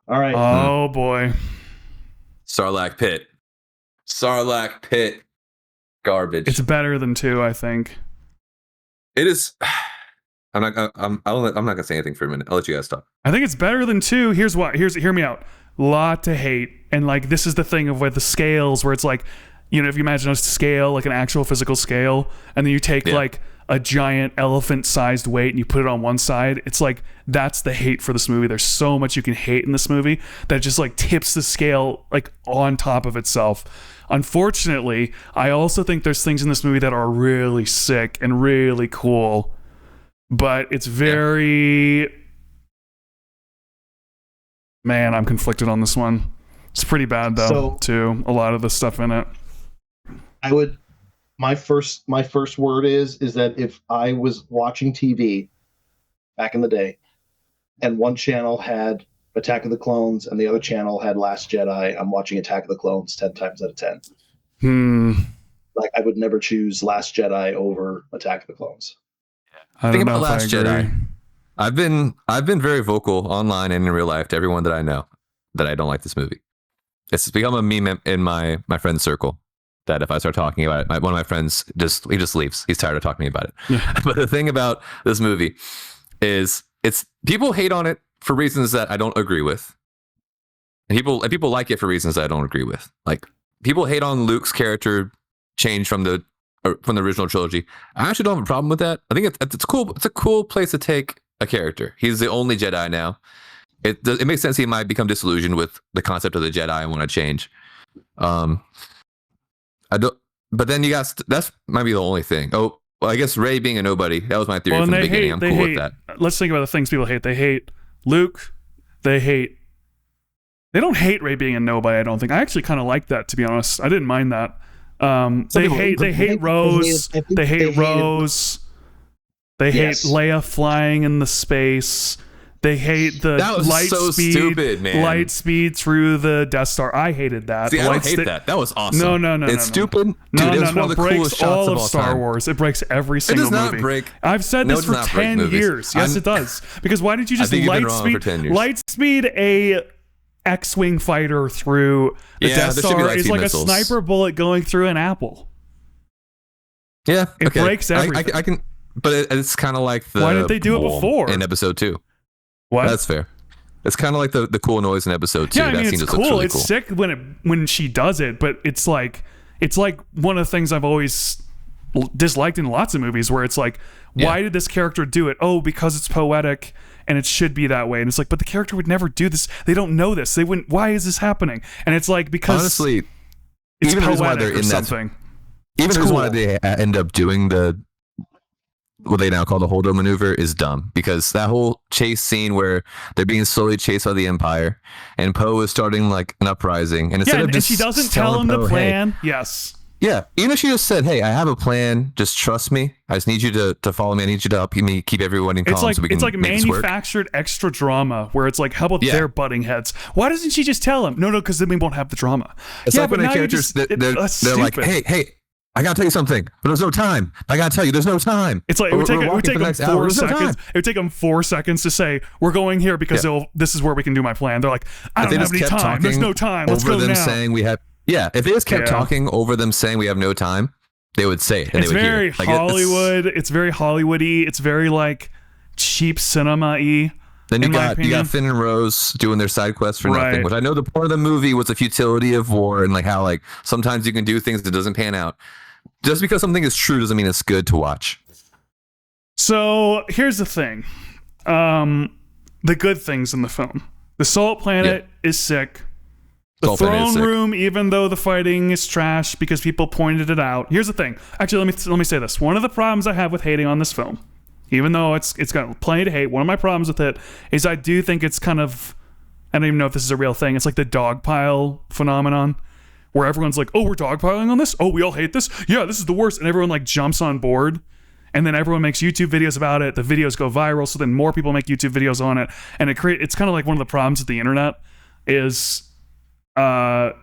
All right. Oh boy. Sarlacc Pit. Garbage. It's better than 2, I think. It is. I'm not gonna say anything for a minute. I'll let you guys talk. I think it's better than 2. Hear me out. Lot to hate, and like this is the thing of with the scales where it's like, you know, if you imagine a scale, like an actual physical scale, and then you take like a giant elephant-sized weight and you put it on one side, it's like that's the hate for this movie. There's so much you can hate in this movie that just like tips the scale like on top of itself. Unfortunately, I also think there's things in this movie that are really sick and really cool. But it's very... Man, I'm conflicted on this one. It's pretty bad, though, too. A lot of the stuff in it. My first word is that if I was watching TV back in the day, and one channel had Attack of the Clones, and the other channel had Last Jedi. I'm watching Attack of the Clones 10 times out of 10. Like, I would never choose Last Jedi over Attack of the Clones. Think about Last Jedi. I've been very vocal online and in real life to everyone that I know that I don't like this movie. It's become a meme in my friend's circle that if I start talking about it, one of my friends just leaves. He's tired of talking about it. Yeah. But the thing about this movie is people hate on it for reasons that I don't agree with. And people like it for reasons that I don't agree with. Like, people hate on Luke's character change from the original trilogy. I actually don't have a problem with that. I think it's cool. It's a cool place to take a character. He's the only Jedi now. It makes sense he might become disillusioned with the concept of the Jedi and want to change. I don't. But then you guys, that's might be the only thing. Oh, well, I guess Rey being a nobody. That was my theory from the beginning. I'm cool with that. Let's think about the things people hate. They hate Luke. They don't hate Rey being a nobody. I don't think. I actually kind of like that, to be honest. I didn't mind that. They hate Rose. They hate Rose. They hate Leia flying in the space. They hate the light speed through the Death Star. I hated that. See, I don't hate that. That was awesome. No. It's stupid. Dude, it was one of the coolest shots all of all Star time. Wars. It breaks every single movie. It does not break. I've said this for 10 years. Yes, it does. Because why did you just light speed a X-wing fighter through the Death Star? Is like missiles. A sniper bullet going through an apple. Yeah, it breaks everything. I can, but it's kind of like the. Why didn't they do it before in Episode 2? What? That's fair. It's kind of like the cool noise in Episode 2. Yeah, I mean, it's cool. Really it's sick when she does it, but it's like one of the things I've always disliked in lots of movies, where it's like, why did this character do it? Oh, because it's poetic and it should be that way. And it's like, but the character would never do this. They don't know this. They wouldn't. Why is this happening? And it's like, because honestly, it's even poetic or something. Even the reason why they end up doing what they now call the Holdo maneuver is dumb, because that whole chase scene where they're being slowly chased by the Empire and Poe is starting like an uprising, and instead of just and she doesn't tell him the plan. Yes. Yeah, even if she just said, "Hey, I have a plan. Just trust me. I just need you to follow me. I need you to help me keep everyone in calm." It's like manufactured extra drama where it's like, how about their butting heads? Why doesn't she just tell him? No, because then we won't have the drama. It's like when the characters they're like, "Hey, I gotta tell you something, but there's no time. I gotta tell you, there's no time." It's like it would take them 4 seconds. It would take them 4 seconds to say, "We're going here because this is where we can do my plan." They're like, "I don't have any time. There's no time. Let's go now." Saying we have, if they just kept talking over them saying we have no time, they would say it. And it's very Hollywood. It's very Hollywoody. It's very like cheap cinema-y. Then you got Finn and Rose doing their side quests for nothing, which I know the part of the movie was the futility of war and like how like sometimes you can do things that doesn't pan out. Just because something is true doesn't mean it's good to watch. So here's the thing. The good things in the film. The Salt Planet is sick. The throne room, even though the fighting is trash because people pointed it out. Here's the thing. Actually, let me say this. One of the problems I have with hating on this film, even though it's got plenty to hate, one of my problems with it is I do think it's kind of, I don't even know if this is a real thing. It's like the dog pile phenomenon, where everyone's like, "Oh, we're dogpiling on this? Oh, we all hate this? Yeah, this is the worst." And everyone like jumps on board. And then everyone makes YouTube videos about it. The videos go viral, so then more people make YouTube videos on it. And it's kind of like one of the problems with the internet is the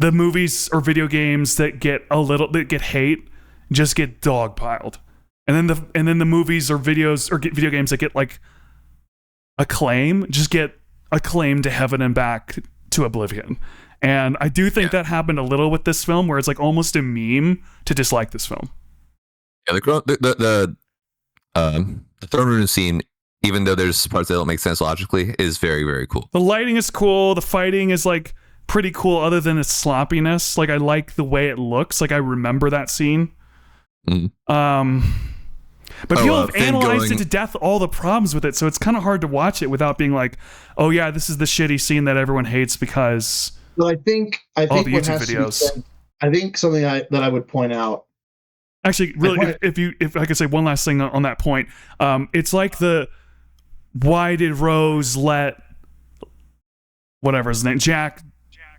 movies or video games that get hate just get dogpiled. And then the movies or videos or video games that get like acclaim just get acclaimed to heaven and back to oblivion. And I do think that happened a little with this film, where it's like almost a meme to dislike this film. Yeah, the throne room scene, even though there's parts that don't make sense logically, is very, very cool. The lighting is cool. The fighting is like pretty cool, other than its sloppiness. Like I like the way it looks. Like I remember that scene. But people have analyzed it to death, all the problems with it, so it's kind of hard to watch it without being like, "Oh yeah, this is the shitty scene that everyone hates because." Well, I think all the YouTube videos. I think something that I would point out. Actually, really, if I could say one last thing on that point, it's like why did Rose let whatever his name, Jack?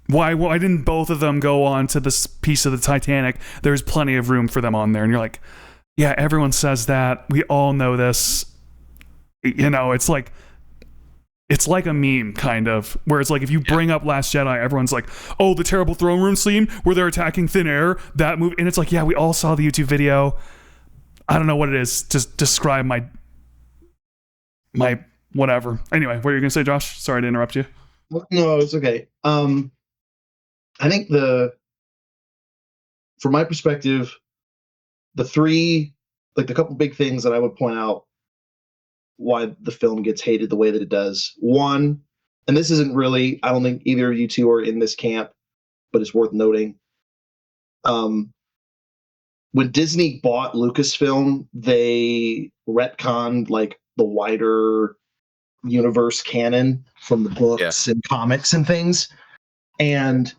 Why didn't both of them go on to this piece of the Titanic? There's plenty of room for them on there, and you're like, yeah, everyone says that. We all know this. You know, it's like it's like a meme, kind of, where it's like if you bring up Last Jedi, everyone's like, oh, the terrible throne room scene where they're attacking thin air, that movie. And it's like, yeah, we all saw the YouTube video. I don't know what it is. Just describe my whatever. Anyway, what are you going to say, Josh? Sorry to interrupt you. No, it's okay. I think from my perspective, the couple big things that I would point out why the film gets hated the way that it does. One, and this isn't really, I don't think either of you two are in this camp, but it's worth noting. When Disney bought Lucasfilm, they retconned like the wider universe canon from the books and comics and things. And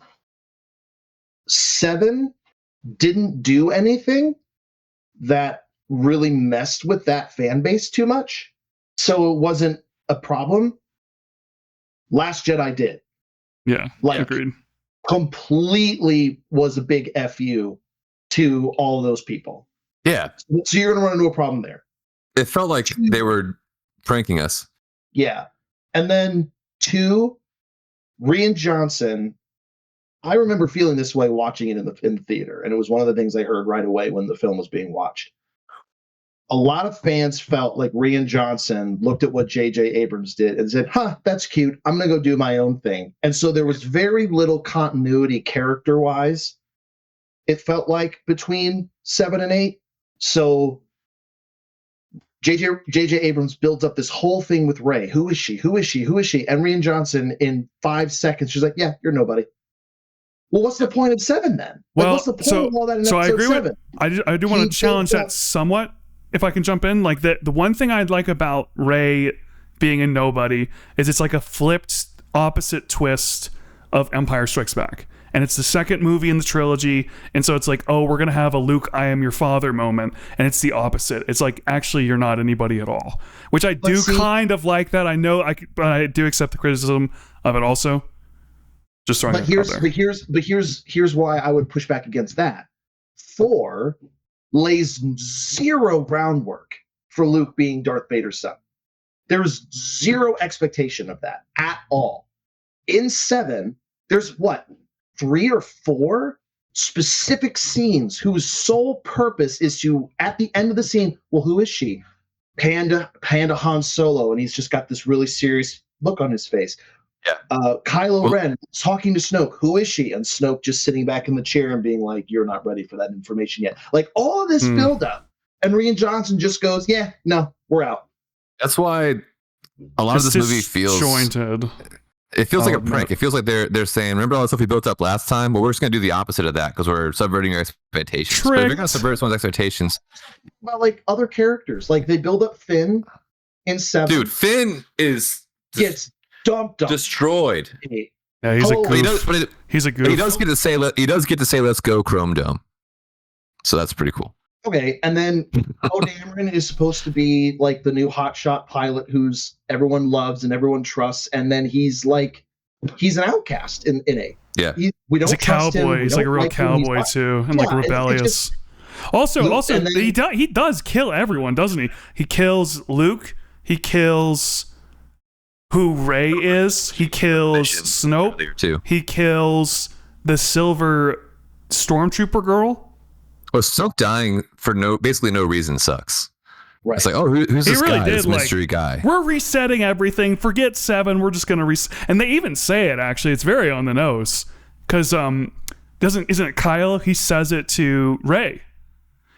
7 didn't do anything that really messed with that fan base too much. So it wasn't a problem. Last Jedi did. Yeah, agreed. Completely was a big FU to all of those people. Yeah. So you're going to run into a problem there. It felt like they were pranking us. Yeah. And then 2, Rian Johnson, I remember feeling this way watching it in the theater, and it was one of the things I heard right away when the film was being watched. A lot of fans felt like Rian Johnson looked at what J.J. Abrams did and said, that's cute. I'm going to go do my own thing. And so there was very little continuity character-wise, it felt like, between 7 and 8. So J.J. Abrams builds up this whole thing with Rey. Who is she? Who is she? Who is she? And Rian Johnson, in 5 seconds, she's like, yeah, you're nobody. Well, what's the point of 7 then? Well, what's the point of all that in episode I agree 7? I do want to challenge that somewhat, if I can jump in. Like, the one thing I'd like about Rey being a nobody is it's like a flipped opposite twist of Empire Strikes Back. And it's the second movie in the trilogy, and so it's like, oh, we're gonna have a Luke, I am your father moment, and it's the opposite. It's like, actually, you're not anybody at all, which I do kind of like that. I know, but I do accept the criticism of it also. Just throwing it out there. But here's why I would push back against that. 4 lays zero groundwork for Luke being Darth Vader's son. There's zero expectation of that at all. In 7, there's 3 or 4 specific scenes whose sole purpose is to, at the end of the scene, well, who is she? Panda Han Solo, and he's just got this really serious look on his face. Yeah. Kylo Ren talking to Snoke. Who is she? And Snoke just sitting back in the chair and being like, you're not ready for that information yet. Like, all of this build up. And Rian Johnson just goes, yeah, no, we're out. That's why a lot of this movie feels jointed. It feels like a prank. No. It feels like they're saying, remember all the stuff we built up last time? Well, we're just going to do the opposite of that because we're subverting your expectations. But if you're going to subvert someone's expectations. But like other characters, like they build up Finn in 7. Dude, Finn gets dumped on. Destroyed. Yeah, he's a goof. He's a goof. He does get to say, let's go, Chrome Dome. So that's pretty cool. Okay, and then Poe Dameron is supposed to be like the new hotshot pilot who's everyone loves and everyone trusts, and then he's an outcast in A. Yeah, he's a cowboy. He's like a real cowboy too, and like rebellious. Also, he does kill everyone, doesn't he? He kills Luke. He kills who Rey is. He kills Snoke. Too. He kills the silver stormtrooper girl. Well, Snoke dying for basically no reason sucks. Right. It's like, oh, who's this guy? This mystery guy. We're resetting everything. Forget 7. We're just gonna reset. And they even say it. Actually, it's very on the nose. Because isn't it Kyle? He says it to Rey.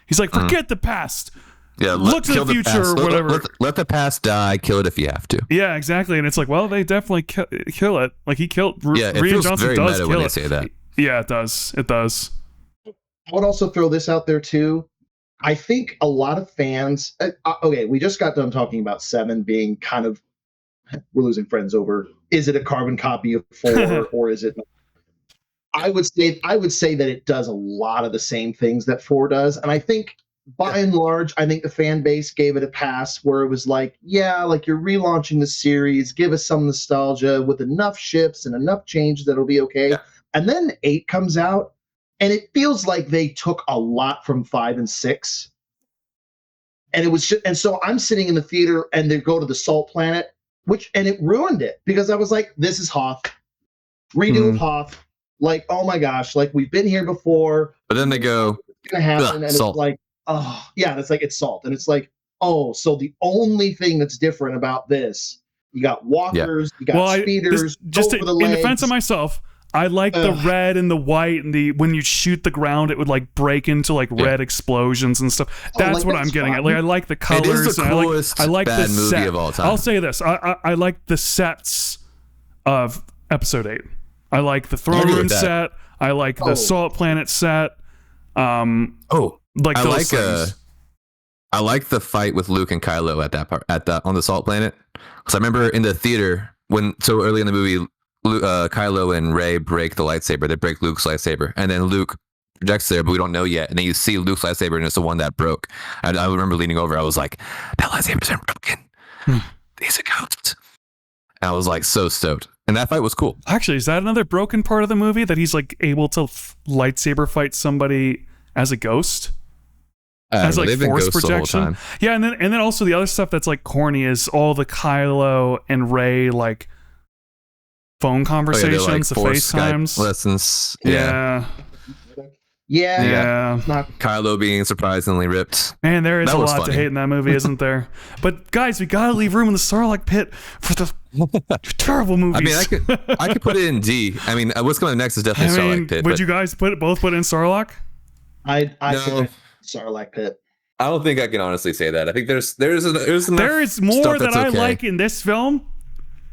He's like, forget the past. Yeah, look to the future or whatever. Let the past die. Kill it if you have to. Yeah, exactly. And it's like, well, they definitely kill it. Like he killed. Yeah, it feels very meta when they say that. Yeah, it does. It does. I would also throw this out there too. I think a lot of fans. Okay, we just got done talking about 7 being kind of. We're losing friends over. Is it a carbon copy of 4 or is it? I would say that it does a lot of the same things that 4 does, and I think by and large, I think the fan base gave it a pass where it was like, yeah, like you're relaunching the series, give us some nostalgia with enough ships and enough changes that'll be okay. Yeah. And then 8 comes out. And it feels like they took a lot from 5 and 6. And it was and so I'm sitting in the theater and they go to the salt planet and it ruined it because I was like, this is Hoth. Redo of Hoth. Like, oh my gosh, like we've been here before. But then they go, it's gonna happen, and salt. it's like, oh yeah, it's like it's salt. And it's like, oh, so the only thing that's different about this, you got walkers, you got speeders, just in defense of myself, I like the red and the white and when you shoot the ground, it would like break into like red explosions and stuff. That's what I'm getting at. Like I like the colors. It is the coolest I like bad the movie set. of all time. I'll say this: I like the sets of Episode 8. I like the throne room set. I like the Salt Planet set. Like those things. I like the fight with Luke and Kylo at that part on the Salt Planet, because I remember in the theater when so early in the movie, Kylo and Rey break the lightsaber. They break Luke's lightsaber, and then Luke projects there, but we don't know yet. And then you see Luke's lightsaber, and it's the one that broke. I remember leaning over. I was like, "That lightsaber's been broken. He's a ghost." And I was like so stoked, and that fight was cool. Actually, is that another broken part of the movie that he's like able to lightsaber fight somebody as a ghost? As like force projection. Yeah, and then also the other stuff that's like corny is all the Kylo and Rey like phone conversations, like the FaceTimes. Lessons. Yeah. Not Kylo being surprisingly ripped. Man, there is a lot to hate in that movie, isn't there? But guys, we gotta leave room in the Sarlacc Pit for the terrible movies. I mean, I could put it in D. I mean, what's coming next is definitely Sarlacc Pit. Would you guys both put it in Sarlacc? I no. Sarlacc Pit. I don't think I can honestly say that. I think there is more that I like in this film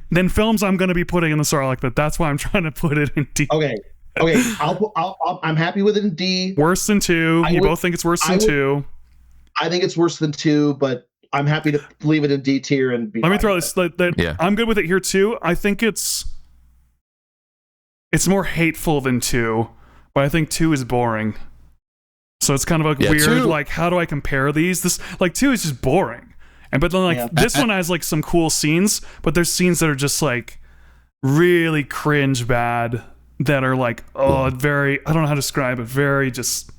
than films I'm going to be putting in the Sarlacc Pit. That's why I'm trying to put it in D. Okay. I'm happy with it in D. Worse than 2. You both think it's worse than 2. I think it's worse than 2, but I'm happy to leave it in D tier and be. Let me throw this. I'm good with it here too. I think it's more hateful than 2, but I think 2 is boring. So it's kind of like weird, 2, like how do I compare these? This like 2 is just boring, but then this one has like some cool scenes, but there's scenes that are just like really cringe bad that are like very, I don't know how to describe it, very just.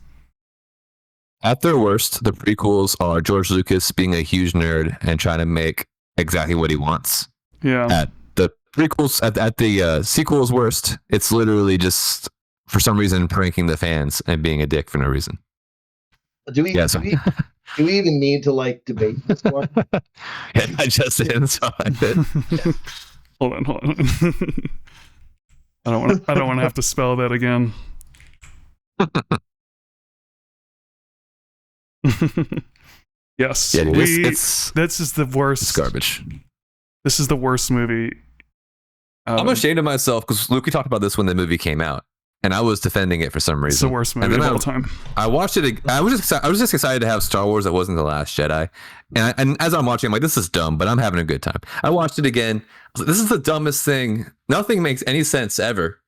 At their worst, the prequels are George Lucas being a huge nerd and trying to make exactly what he wants. Yeah. At the prequels, at the sequels' worst, it's literally just for some reason pranking the fans and being a dick for no reason. Do we even need to like debate this one? Yeah, I just did, so I did. Hold on. I don't want to have to spell that again. Yes. Yeah, this is the worst. It's garbage. This is the worst movie. I'm ashamed of myself because Luke, we talked about this when the movie came out, and I was defending it for some reason. It's the worst movie of all time. I watched it. I was just excited to have Star Wars that wasn't The Last Jedi. And as I'm watching, I'm like, this is dumb, but I'm having a good time. I watched it again. I was like, this is the dumbest thing. Nothing makes any sense ever.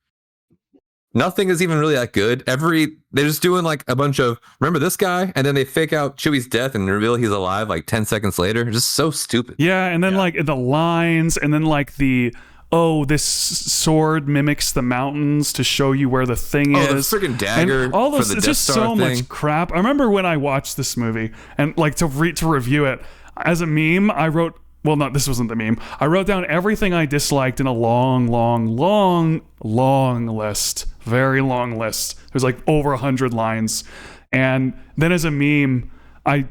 Nothing is even really that good. They're just doing like a bunch of, remember this guy? And then they fake out Chewie's death and reveal he's alive like 10 seconds later. Just so stupid. Yeah, and then like the lines, and then like this sword mimics the mountains to show you where the thing is. The freaking dagger. And all this, for the it's Death just Star so thing. much crap. I remember when I watched this movie and like to review it as a meme, I wrote, well, no, this wasn't the meme. I wrote down everything I disliked in a long list. Very long list. There's like over 100 lines. And then as a meme, I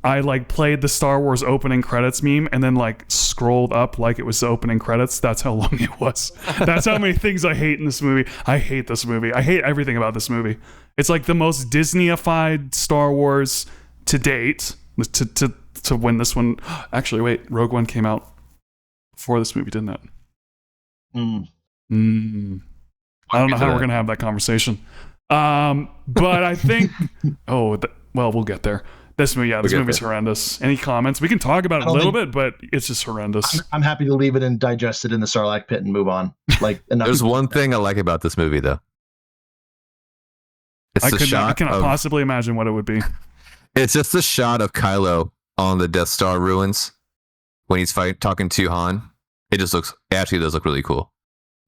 like played the Star Wars opening credits meme and then like scrolled up like it was the opening credits. That's how long it was. That's how many things I hate in this movie. I hate this movie. I hate everything about this movie. It's like the most Disney-ified Star Wars to date. To when this one, actually, wait, Rogue One came out before this movie, didn't it? I don't know how we're gonna have that conversation. But I think, we'll get there. This movie's horrendous. Any comments? We can talk about it a little bit, but it's just horrendous. I'm happy to leave it and digest it in the Sarlacc Pit and move on. Like, there's one thing I like about this movie, though. I cannot possibly imagine what it would be. It's just the shot of Kylo on the Death Star ruins when he's talking to Han. It actually does look really cool.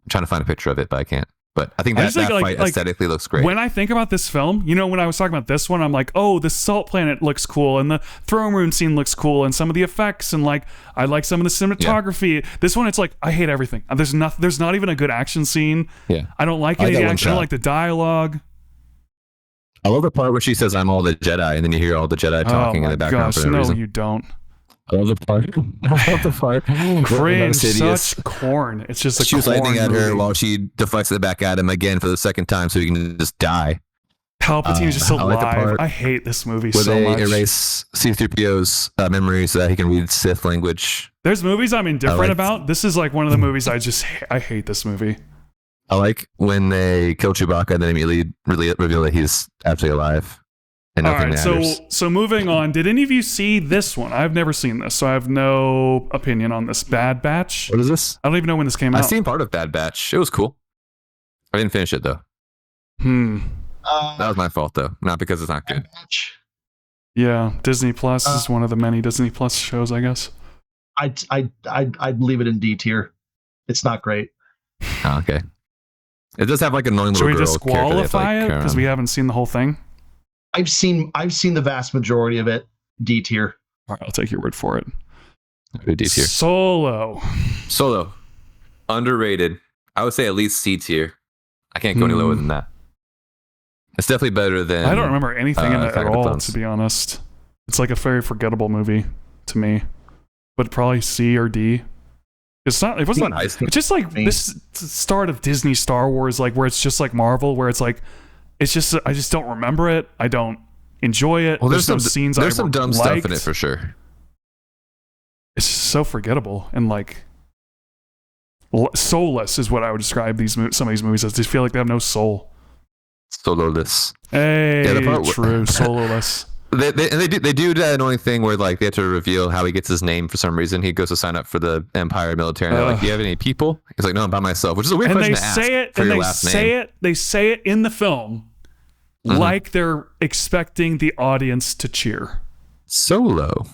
I'm trying to find a picture of it, but I can't. But I think that fight aesthetically looks great. When I think about this film, when I was talking about this one, I'm like, oh, the salt planet looks cool, and the throne room scene looks cool, and some of the effects, and like I like some of the cinematography. Yeah. This one, it's like I hate everything. There's not even a good action scene. Yeah, I don't like any action. I don't like the dialogue. I love the part where she says, "I'm all the Jedi," and then you hear all the Jedi talking in the background for no reason. No, you don't. I love the part. Cringe, such corn. It's just a shoots lightning at her while she deflects it back at him again for the second time, so he can just die. Palpatine is just alive. I hate this movie so much. Where they erase C-3PO's memories so that he can read Sith language. There's movies I'm indifferent about. This is like one of the movies I hate this movie. I like when they kill Chewbacca and then immediately reveal that he's actually alive. And nothing matters. So moving on, did any of you see this one? I've never seen this, so I have no opinion on this. Bad Batch? What is this? I don't even know when this came out. I've seen part of Bad Batch. It was cool. I didn't finish it, though. That was my fault, though. Not because it's not good. Yeah, Disney Plus is one of the many Disney Plus shows, I guess. I'd leave it in D tier. It's not great. Oh, okay. It does have like a annoying little girl. Should we disqualify it because we haven't seen the whole thing? I've seen the vast majority of it. D tier. All right, I'll take your word for it. D tier. Solo. Underrated. I would say at least C tier. I can't go any lower than that. It's definitely better than. I don't remember anything in it at all, to be honest. It's like a very forgettable movie to me, but probably C or D. It's not. It wasn't. It's just like this start of Disney Star Wars, like where it's just like Marvel, where it's like. It's just I just don't remember it. I don't enjoy it. Well, there's some scenes. There's some dumb stuff in it for sure. It's just so forgettable and like soulless is what I would describe some of these movies as. They feel like they have no soul. Soulless. Hey, true. Soulless. They do that annoying thing where like they have to reveal how he gets his name for some reason. He goes to sign up for the Empire military, and they're like, "Do you have any people?" He's like, "No, I'm by myself," which is a weird question to ask for your last name. They say it in the film like they're expecting the audience to cheer. Solo.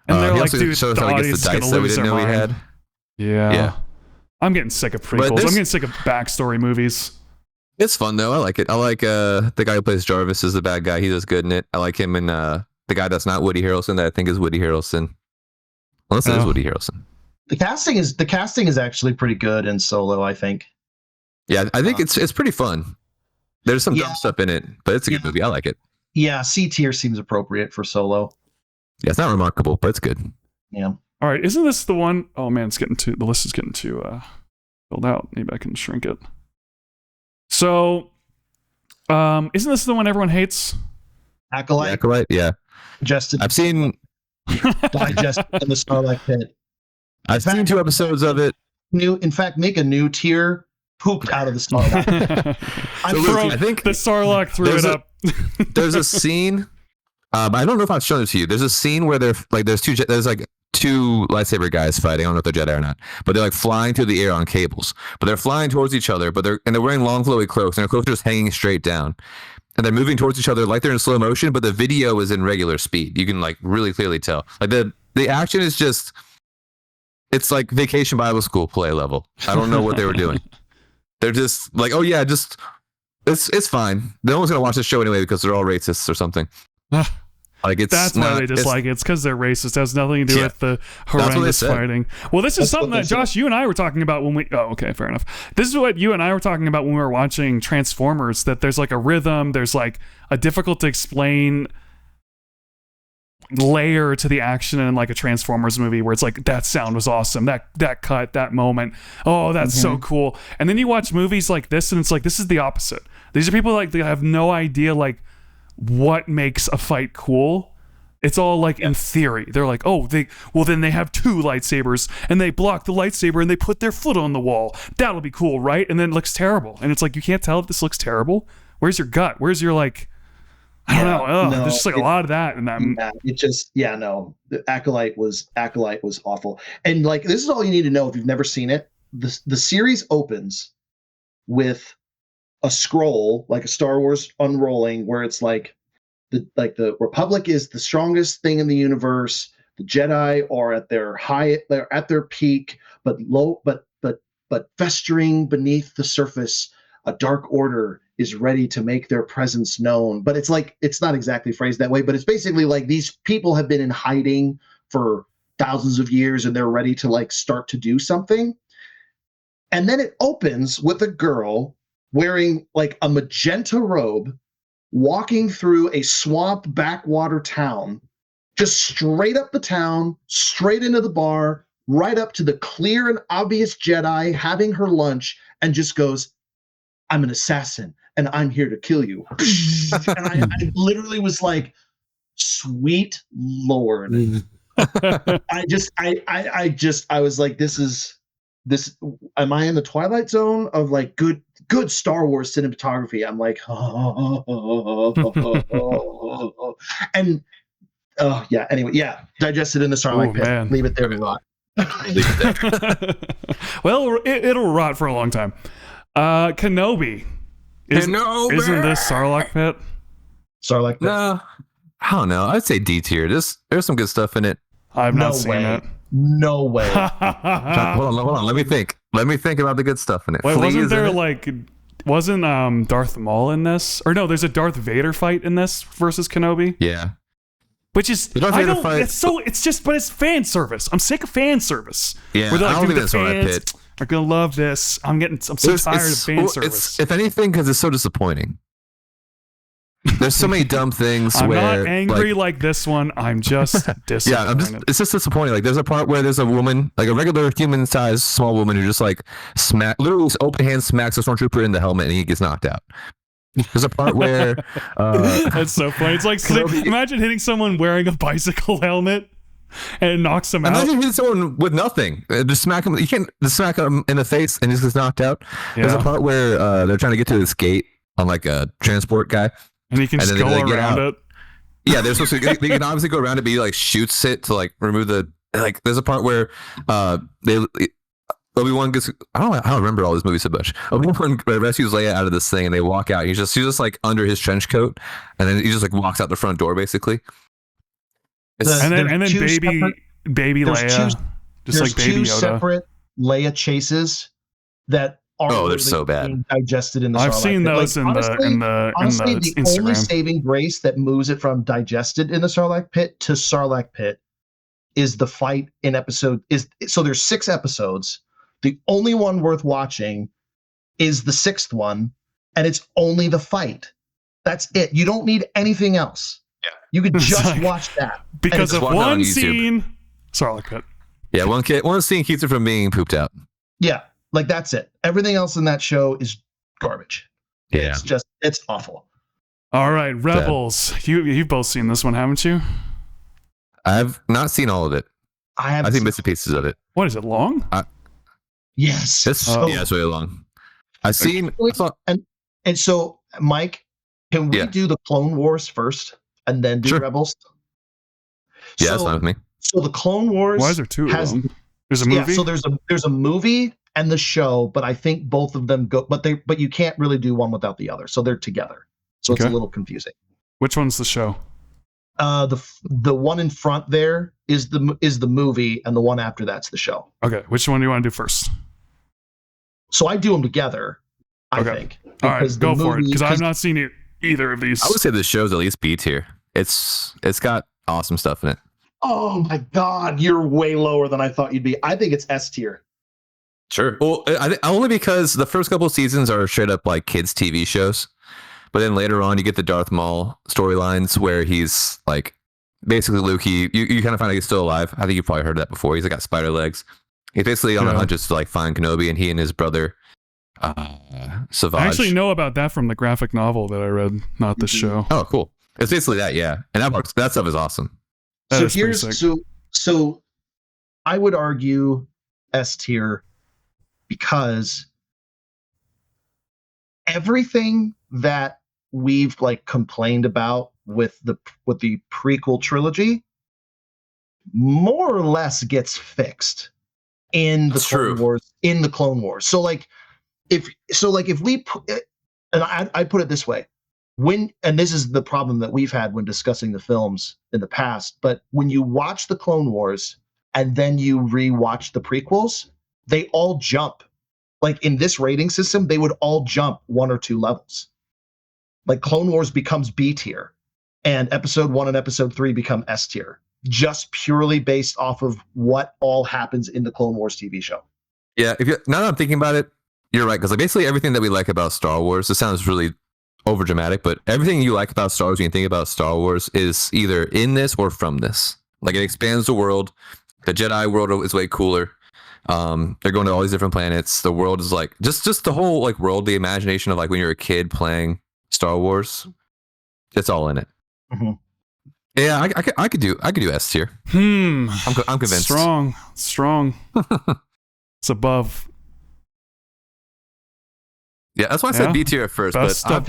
And they're like, "Dude, the audience is gonna lose their mind." Yeah. I'm getting sick of prequels. I'm getting sick of backstory movies. It's fun though. I like it. I like the guy who plays Jarvis is the bad guy. He does good in it. I like him in the guy that's not Woody Harrelson that I think is Woody Harrelson. Unless it is Woody Harrelson. The casting is actually pretty good in Solo, I think. Yeah, I think it's pretty fun. There's some dumb stuff in it, but it's a good movie. I like it. Yeah, C tier seems appropriate for Solo. Yeah, it's not remarkable, but it's good. Yeah. All right, isn't this the one? Oh man, the list is getting too filled out. Maybe I can shrink it. So, isn't this the one everyone hates? Acolyte, yeah. I've seen Digest in the Sarlacc Pit. I've seen 2 episodes of it. In fact, make a new tier. Pooped out of the Sarlacc. I think the Sarlacc threw it up. There's a scene. I don't know if I've shown it to you. There's a scene where there's two lightsaber guys fighting. I don't know if they're Jedi or not, but they're like flying through the air on cables. But they're flying towards each other. But they're wearing long flowy cloaks, and their cloaks are just hanging straight down. And they're moving towards each other like they're in slow motion, but the video is in regular speed. You can like really clearly tell. Like the action is just, it's like Vacation Bible School play level. I don't know what they were doing. They're just like, oh yeah, just it's fine. No one's gonna watch this show anyway because they're all racists or something. Like that's why they dislike it. It's because they're racist. It has nothing to do with the horrendous fighting. Well, this is something that Josh, you and I were talking about when we. Oh, okay, fair enough. This is what you and I were talking about when we were watching Transformers. That there's like a rhythm. There's like a difficult to explain layer to the action in like a Transformers movie where it's like that sound was awesome. That cut, that moment. Oh, that's so cool. And then you watch movies like this, and it's like this is the opposite. These are people like they have no idea like what makes a fight cool. It's all like in theory. They're like, then they have 2 lightsabers and they block the lightsaber and they put their foot on the wall. That'll be cool, right? And then it looks terrible. And it's like, you can't tell if this looks terrible. Where's your gut? Where's your like, I don't know. There's just like a lot of that in that. The Acolyte was awful. And like, this is all you need to know if you've never seen it. The series opens with a scroll, like a Star Wars unrolling, where it's like the Republic is the strongest thing in the universe. The Jedi are at their peak, but festering beneath the surface a dark order is ready to make their presence known. But it's like, it's not exactly phrased that way, but it's basically like these people have been in hiding for thousands of years and they're ready to like start to do something. And then it opens with a girl wearing like a magenta robe, walking through a swamp backwater town, just straight up the town, straight into the bar, right up to the clear and obvious Jedi having her lunch, and just goes, I'm an assassin and I'm here to kill you. And I literally was like, sweet Lord. I was like, this, am I in the Twilight Zone of like good Star Wars cinematography? I'm like, and yeah, anyway, yeah, digested in the Sarlacc Pit. Man. Leave it there to rot. Well, it'll rot for a long time. Kenobi. Isn't this Sarlacc Pit? Sarlacc Pit? No, I don't know. I'd say D tier. There's some good stuff in it. I've not seen it. No way. Hold on. Let me think about the good stuff in it. Wait, wasn't Darth Maul in this? Or no, there's a Darth Vader fight in this versus Kenobi. Yeah. Which is, it's fan service. I'm sick of fan service. Yeah, where I don't think that's fans are gonna love this. I'm so tired of fan service. If anything, because it's so disappointing. There's so many dumb things. I'm not angry like this one. I'm just disappointed. Yeah, it's just disappointing. Like there's a part where there's a woman, like a regular human-sized small woman, who just like literally open hand smacks a stormtrooper in the helmet and he gets knocked out. There's a part where that's so funny. It's like imagine hitting someone wearing a bicycle helmet and it knocks them out. Imagine hitting someone with nothing. Just smack them. You can't just smack them in the face and he just gets knocked out. Yeah. There's a part where they're trying to get to this gate on like a transport guy, and he can just go around it. Yeah, they're supposed to. They can obviously go around it, but he like shoots it to like remove the like. There's a part where Obi-Wan gets, I don't remember all this movie so much. Obi-Wan rescues Leia out of this thing and they walk out. He's just like under his trench coat and then he just like walks out the front door basically. And then baby Leia, just like baby Yoda. There's two separate Leia chases that are they're so bad. Digested in the I've seen those in the Instagram. Only saving grace that moves it from digested in the Sarlacc Pit to Sarlacc Pit is the fight in so there's 6 episodes. The only one worth watching is the 6th one, and it's only the fight. That's it. You don't need anything else. Yeah. You could just watch that. Because of one scene, Sarlacc Pit. Yeah, one scene keeps it from being pooped out. Yeah, like that's it. Everything else in that show is garbage. Yeah. It's awful. All right, Rebels. You've both seen this one, haven't you? I've not seen all of it. I've seen bits and pieces of it. What is it, long? Yes. It's really long. I've seen. And so, Mike, can we do the Clone Wars first and then do Rebels? Yeah, that's fine with me. So the Clone Wars. Why is there 2 of them? There's a movie. Yeah, so there's a movie and the show, but I think both of them go. But you can't really do one without the other. So they're together. So it's a little confusing. Which one's the show? The one in front there is the movie, and the one after that's the show. Okay, which one do you want to do first? So I do them together. I think. All right, go for it. Because I've not seen either of these. I would say the show's at least B tier. It's got awesome stuff in it. Oh my God, you're way lower than I thought you'd be. I think it's S tier. Sure. Well, only because the first couple of seasons are straight up like kids' TV shows. But then later on, you get the Darth Maul storylines where he's like, basically Luke, you kind of find out he's still alive. I think you've probably heard that before. He's like got spider legs. He's basically on a hunt just to like find Kenobi, and he and his brother, Savage. I actually know about that from the graphic novel that I read, not the show. Oh, cool. It's basically that, yeah. And that stuff is awesome. So I would argue S tier because everything that we've like complained about with the prequel trilogy more or less gets fixed in the Clone Wars. In the Clone Wars, so if we put, and I put it this way, and this is the problem that we've had when discussing the films in the past, but when you watch the Clone Wars and then you rewatch the prequels, they all jump like in this rating system, they would all jump 1 or 2 levels. Like Clone Wars becomes B tier, and episode 1 and episode 3 become S tier, just purely based off of what all happens in the Clone Wars TV show. Yeah, now that I'm thinking about it, you're right, because like basically everything that we like about Star Wars, this sounds really over dramatic, but everything you like about Star Wars when you think about Star Wars is either in this or from this. Like it expands the world. The Jedi world is way cooler. They're going to all these different planets. The world is like just the whole like world, the imagination of like when you're a kid playing Star Wars. It's all in it. Mm-hmm. Yeah, I could do S tier. I'm convinced. Strong. It's above. Yeah, that's why I said B tier at first. Best but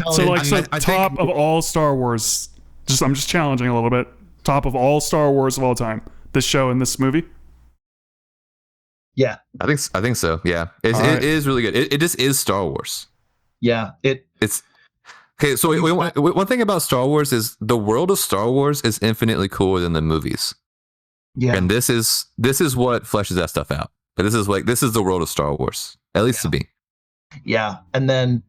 top of all Star Wars. I'm just challenging a little bit. Top of all Star Wars of all time. This show and this movie. Yeah, I think so. Yeah, it is really good. It just is Star Wars. Yeah, it's okay. So one thing about Star Wars is the world of Star Wars is infinitely cooler than the movies. Yeah, and this is what fleshes that stuff out. But this is the world of Star Wars, at least to me. Yeah, and then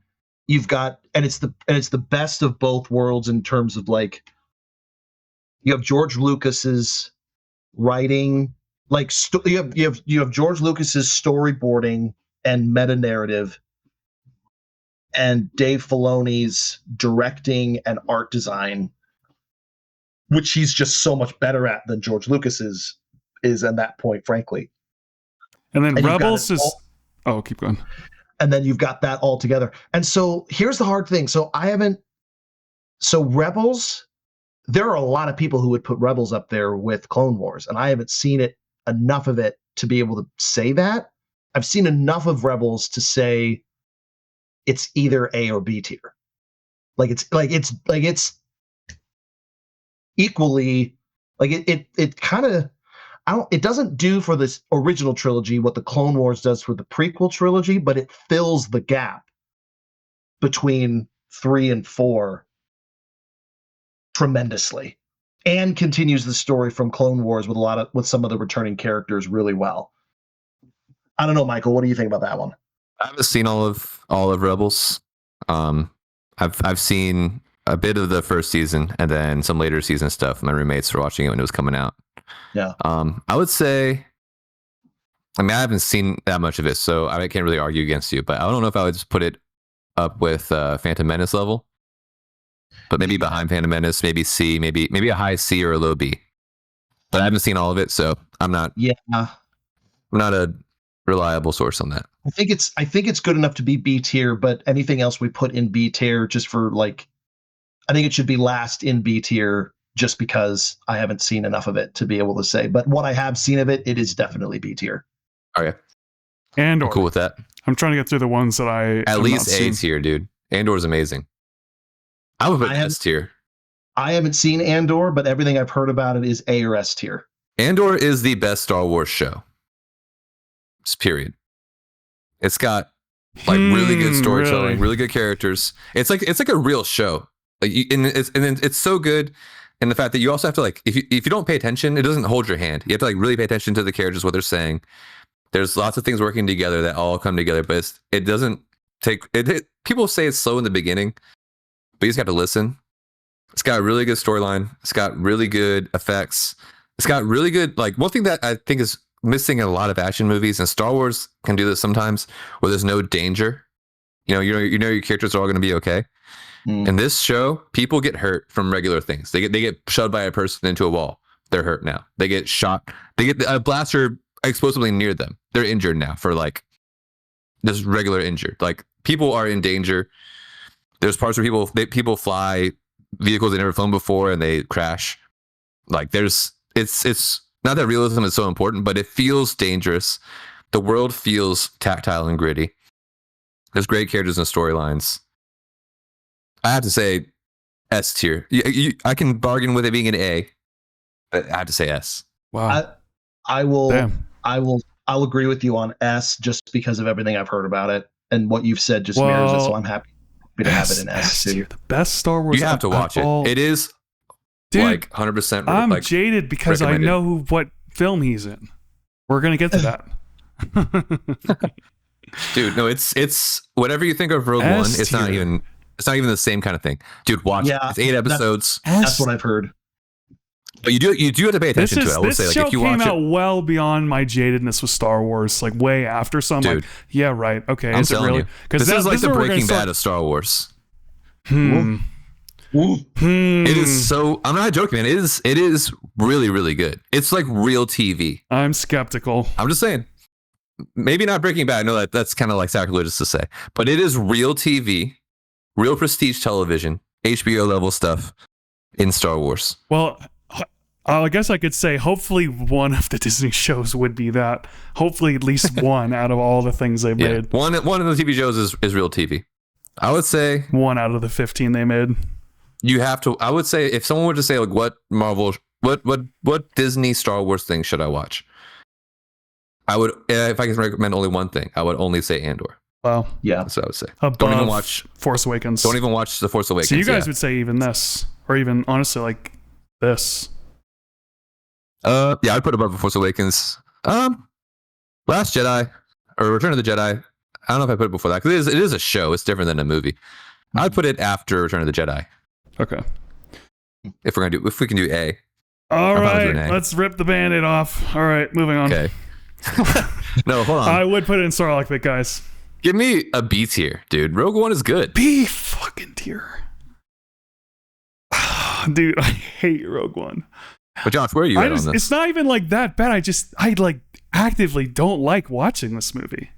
you've got it's the best of both worlds in terms of like you have George Lucas's writing, like you have George Lucas's storyboarding and meta narrative, and Dave Filoni's directing and art design, which he's just so much better at than George Lucas is at that point, frankly. And then Rebels is keep going. And then you've got that all together. And so here's the hard thing. So Rebels, there are a lot of people who would put Rebels up there with Clone Wars, and I haven't seen enough of it to be able to say that. I've seen enough of Rebels to say it's either A or B tier. It's equally like it kind of it doesn't do for this original trilogy what the Clone Wars does for the prequel trilogy, but it fills the gap between 3 and 4 tremendously, and continues the story from Clone Wars with some of the returning characters really well. I don't know, Michael, what do you think about that one? I haven't seen all of Rebels. I've seen a bit of the first season and then some later season stuff. My roommates were watching it when it was coming out. Yeah. I would say, I mean, I haven't seen that much of it, so I can't really argue against you, but I don't know if I would just put it up with Phantom Menace level, but maybe behind Phantom Menace, maybe C, maybe a high C or a low B. But I haven't seen all of it, so I'm not a reliable source on that. I think it's good enough to be B tier, but anything else we put in B tier just for like, I think it should be last in B tier just because I haven't seen enough of it to be able to say. But what I have seen of it, it is definitely B tier. Okay. And I'm cool with that. I'm trying to get through the ones that I at least A tier, dude. Andor's amazing. I would put S tier. I haven't seen Andor, but everything I've heard about it is A or S tier. Andor is the best Star Wars show. Just period. It's got like really good storytelling, really good characters. It's like a real show. Like it's so good. And the fact that you also have to like, if you don't pay attention, it doesn't hold your hand. You have to like really pay attention to the characters, what they're saying. There's lots of things working together that all come together, but it doesn't take it. People say it's slow in the beginning, but you just got to listen. It's got a really good storyline. It's got really good effects. It's got really good, like one thing that I think is missing in a lot of action movies, and Star Wars can do this sometimes, where there's no danger. You know your characters are all going to be okay. In this show, people get hurt from regular things. They get shoved by a person into a wall. They're hurt now. They get shot. They get a blaster explosively near them. They're injured now for like just regular injured. Like people are in danger. There's parts where people fly vehicles they never flown before and they crash. Like it's not that realism is so important, but it feels dangerous. The world feels tactile and gritty. There's great characters and storylines. I have to say S tier. I can bargain with it being an A, but I have to say S. Wow. I'll agree with you on S just because of everything I've heard about it, and what you've said just mirrors it. So I'm happy to have it in S tier. The best Star Wars. You have to watch it. It is, dude, like 100%. I'm like, jaded because I know what film he's in. We're gonna get to that. Dude, no, it's whatever you think of Rogue One. It's not even the same kind of thing. Dude, watch it. It's 8 episodes. That's what I've heard. But you do have to pay attention to it. I will say, this like, show if you came watch out it, well beyond my jadedness with Star Wars, like way after. So I'm Dude, like, yeah, right, okay. I'm Is it telling really? you, this is like the Breaking Bad of Star Wars. It is so. I'm not joking, man. It is really, really good. It's like real TV. I'm skeptical. I'm just saying. Maybe not Breaking Bad. I know that's kind of like sacrilegious to say, but it is real TV, real prestige television, HBO level stuff in Star Wars. Well, I guess I could say hopefully one of the Disney shows would be that. Hopefully at least one out of all the things they've made. One of the TV shows is real TV. I would say 1 out of the 15 they made. You have to. I would say if someone were to say like what Marvel, what Disney Star Wars thing should I watch? I would, if I can recommend only one thing, I would only say Andor. Wow. Yeah, that's what I would say. Above don't even watch Force Awakens. Don't even watch The Force Awakens. So you guys would say even this, or even honestly like this. Yeah, I'd put above The Force Awakens. Last Jedi or Return of the Jedi. I don't know if I put it before that because it is a show. It's different than a movie. I'd put it after Return of the Jedi. Okay. If we can do A. All right, let's rip the Band-Aid off. All right, moving on. Okay. No, hold on. I would put it in Sarlacc Pit, guys. Give me a B tier, dude. Rogue One is good. B fucking tier. Dude, I hate Rogue One. But Josh, where are you at on this? It's not even like that bad. I like actively don't like watching this movie.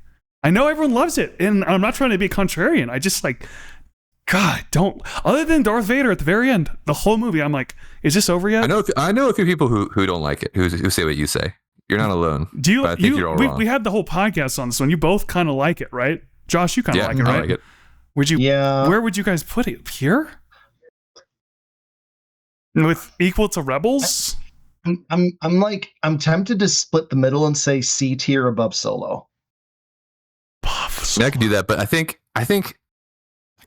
I know everyone loves it, and I'm not trying to be contrarian. I just like, God, don't. Other than Darth Vader at the very end, the whole movie, I'm like, is this over yet? I know a few people who don't like it, who say what you say. You're not alone. Do you? But I think you're all wrong. We had the whole podcast on this one. You both kind of like it, right? Josh, you kind of like it, right? I like it. Would you? Yeah. Where would you guys put it? Here? With equal to Rebels? I'm tempted to split the middle and say C tier above Solo. I could do that, but I think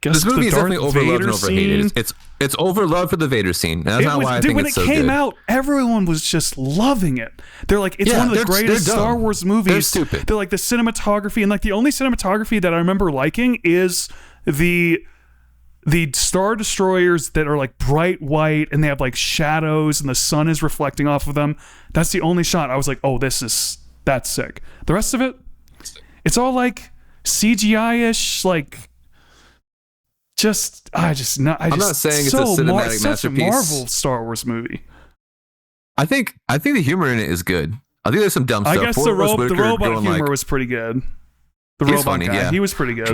this movie is definitely overloved and overhated. It's overloved for the Vader scene. And that's not why I think it's so good. When it came out, everyone was just loving it. They're like, it's one of the greatest Star Wars movies. They're stupid. They're like the cinematography, and like the only cinematography that I remember liking is the Star Destroyers that are like bright white and they have like shadows and the sun is reflecting off of them. That's the only shot I was like, oh, that's sick. The rest of it, it's all like CGI-ish, like I'm not saying it's a cinematic such masterpiece. A Marvel Star Wars movie. I think the humor in it is good. I think there's some dumb stuff. I guess the robot humor was pretty good. The robot funny, guy, he was pretty good.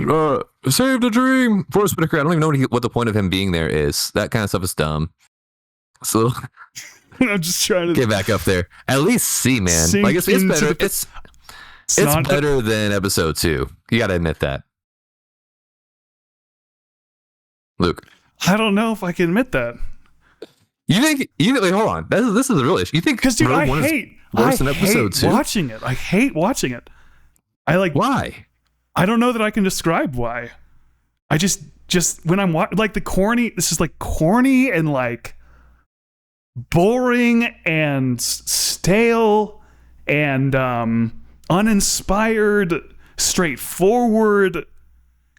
Save the dream. Forrest Whitaker, I don't even know what the point of him being there is. That kind of stuff is dumb. So I'm just trying to get back up there. At least C, man. Like it's better. It's better than episode 2. You got to admit that. Luke, I don't know if I can admit that. You think? Wait, hold on. This is a real issue. You think? Because dude, I hate episode 2? Watching it. I hate watching it. Why? I don't know that I can describe why. I just when I'm like the corny. This is like corny and like boring and stale and uninspired, straightforward,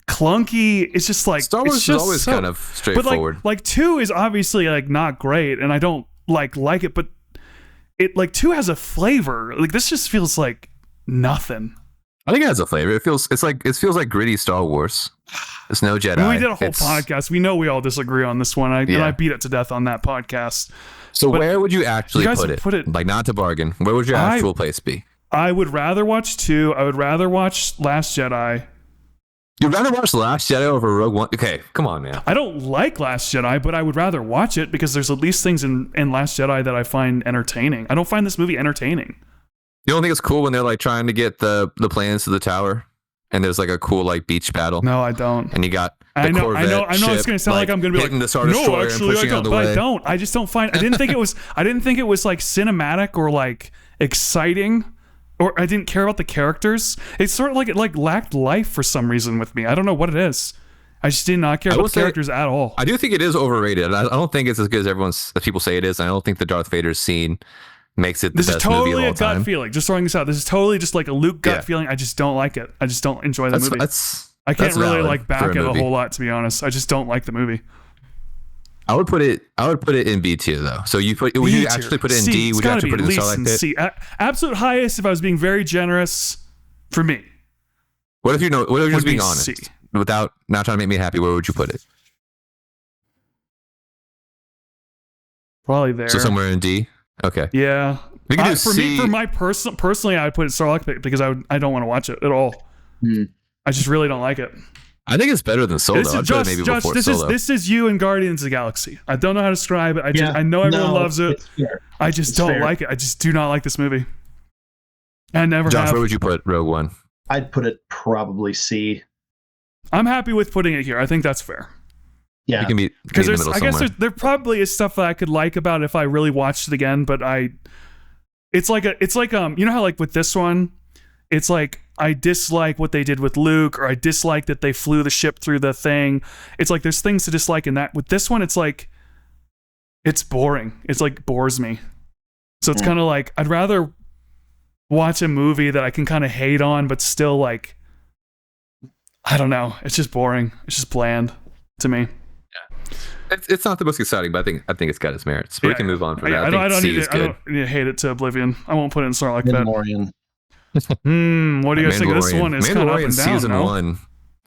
clunky. It's just like Star Wars is always kind of straightforward. But like 2 is obviously like not great, and I don't like it, but it like 2 has a flavor. Like this just feels like nothing. I think it has a flavor. It feels like gritty Star Wars. It's no Jedi. We did a whole podcast. We know we all disagree on this one. And I beat it to death on that podcast. So where would you actually put it? Like, not to bargain. Where would your actual place be? I would rather watch 2. I would rather watch Last Jedi. You'd rather watch Last Jedi over Rogue One? Okay, come on, man. I don't like Last Jedi, but I would rather watch it because there's at least things in Last Jedi that I find entertaining. I don't find this movie entertaining. You don't think it's cool when they're like trying to get the plans to the tower and there's like a cool like beach battle? No, I don't. And you got the Corvette I know it's going to sound like I'm going to be like, the Star Destroyer and pushing out of the way. I don't. I just don't find. I didn't think it was like cinematic or like exciting, or I didn't care about the characters. It's sort of like it like lacked life for some reason with me. I don't know what it is. I just did not care about the characters at all. I do think it is overrated. I don't think it's as good as people say it is. I don't think the Darth Vader scene makes it the This is best movie of totally all a gut time. feeling. Just throwing this out. This is totally just like a Luke gut feeling. I just don't like it. I just don't enjoy the movie. I can't really like back it a whole lot, to be honest. I just don't like the movie. I would put it in B tier though. So would you actually put it in D? Would you actually put it in Sarlacc Pit? C. Absolute highest, if I was being very generous, for me. What if you're just being honest? C. Without not trying to make me happy, where would you put it? Probably there. So somewhere in D. Okay. Yeah. We can do for C. me, for my personally, I would put it Sarlacc Pit because I don't want to watch it at all. I just really don't like it. I think it's better than Solo. I'd put it maybe before Solo. This is you and Guardians of the Galaxy. I don't know how to describe it. I know everyone loves it. I just don't like it. I just do not like this movie. I never have. Where would you put Rogue One? I'd put it probably C. I'm happy with putting it here. I think that's fair. Yeah, because I guess there probably is stuff that I could like about it if I really watched it again. But it's like you know how like with this one, it's like I dislike what they did with Luke, or I dislike that they flew the ship through the thing. It's like there's things to dislike in that. With this one, it's like it's boring. It's like bores me. So it's kind of like I'd rather watch a movie that I can kind of hate on, but still like I don't know. It's just boring. It's just bland to me. Yeah, it's not the most exciting, but I think it's got its merits. But we can move on from that. I don't need to hate it to oblivion. I won't put it in Sarlacc Pit. Mandalorian. What do you guys think of this one? It's kind of up and down. Season 1.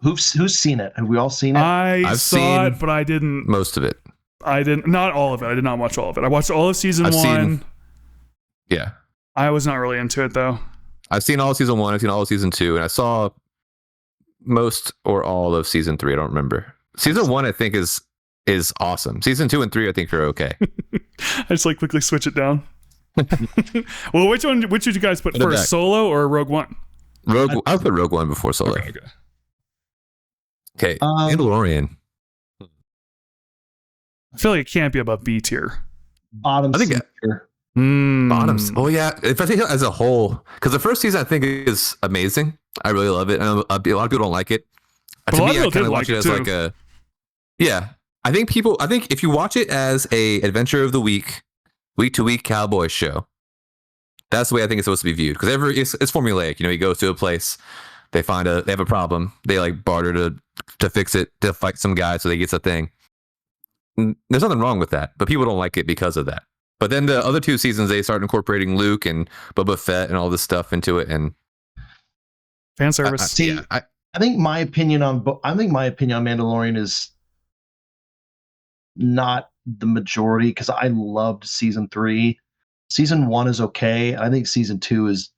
Who's seen it? Have we all seen it? I've saw it, but I didn't. Most of it. I didn't. Not all of it. I did not watch all of it. I watched all of season 1. Yeah. I was not really into it though. I've seen all of season 1. I've seen all of season 2, and I saw most or all of season 3. I don't remember. Season 1, I think, is awesome. Season 2 and 3, I think, are okay. I just like quickly switch it down. Well, which would you guys put first, Solo or Rogue One? I'll put Rogue One before Solo. Okay. Mandalorian. I feel like it can't be above B tier. Bottom. I think bottoms. Oh yeah. If I think as a whole, because the first season I think is amazing. I really love it, and a lot of people don't like it. To me, I kind of watch it as like a. Yeah, I think if you watch it as a adventure of the week to week cowboy show, that's the way I think it's supposed to be viewed. Because it's formulaic. You know, he goes to a place, they have a problem, they like barter to fix it, to fight some guy so they get a thing. There's nothing wrong with that, but people don't like it because of that. But then the other 2 seasons, they start incorporating Luke and Boba Fett and all this stuff into it, and fan service. I think my opinion on Mandalorian is not the majority, because I loved season 3. Season 1 is okay. I think season 2 is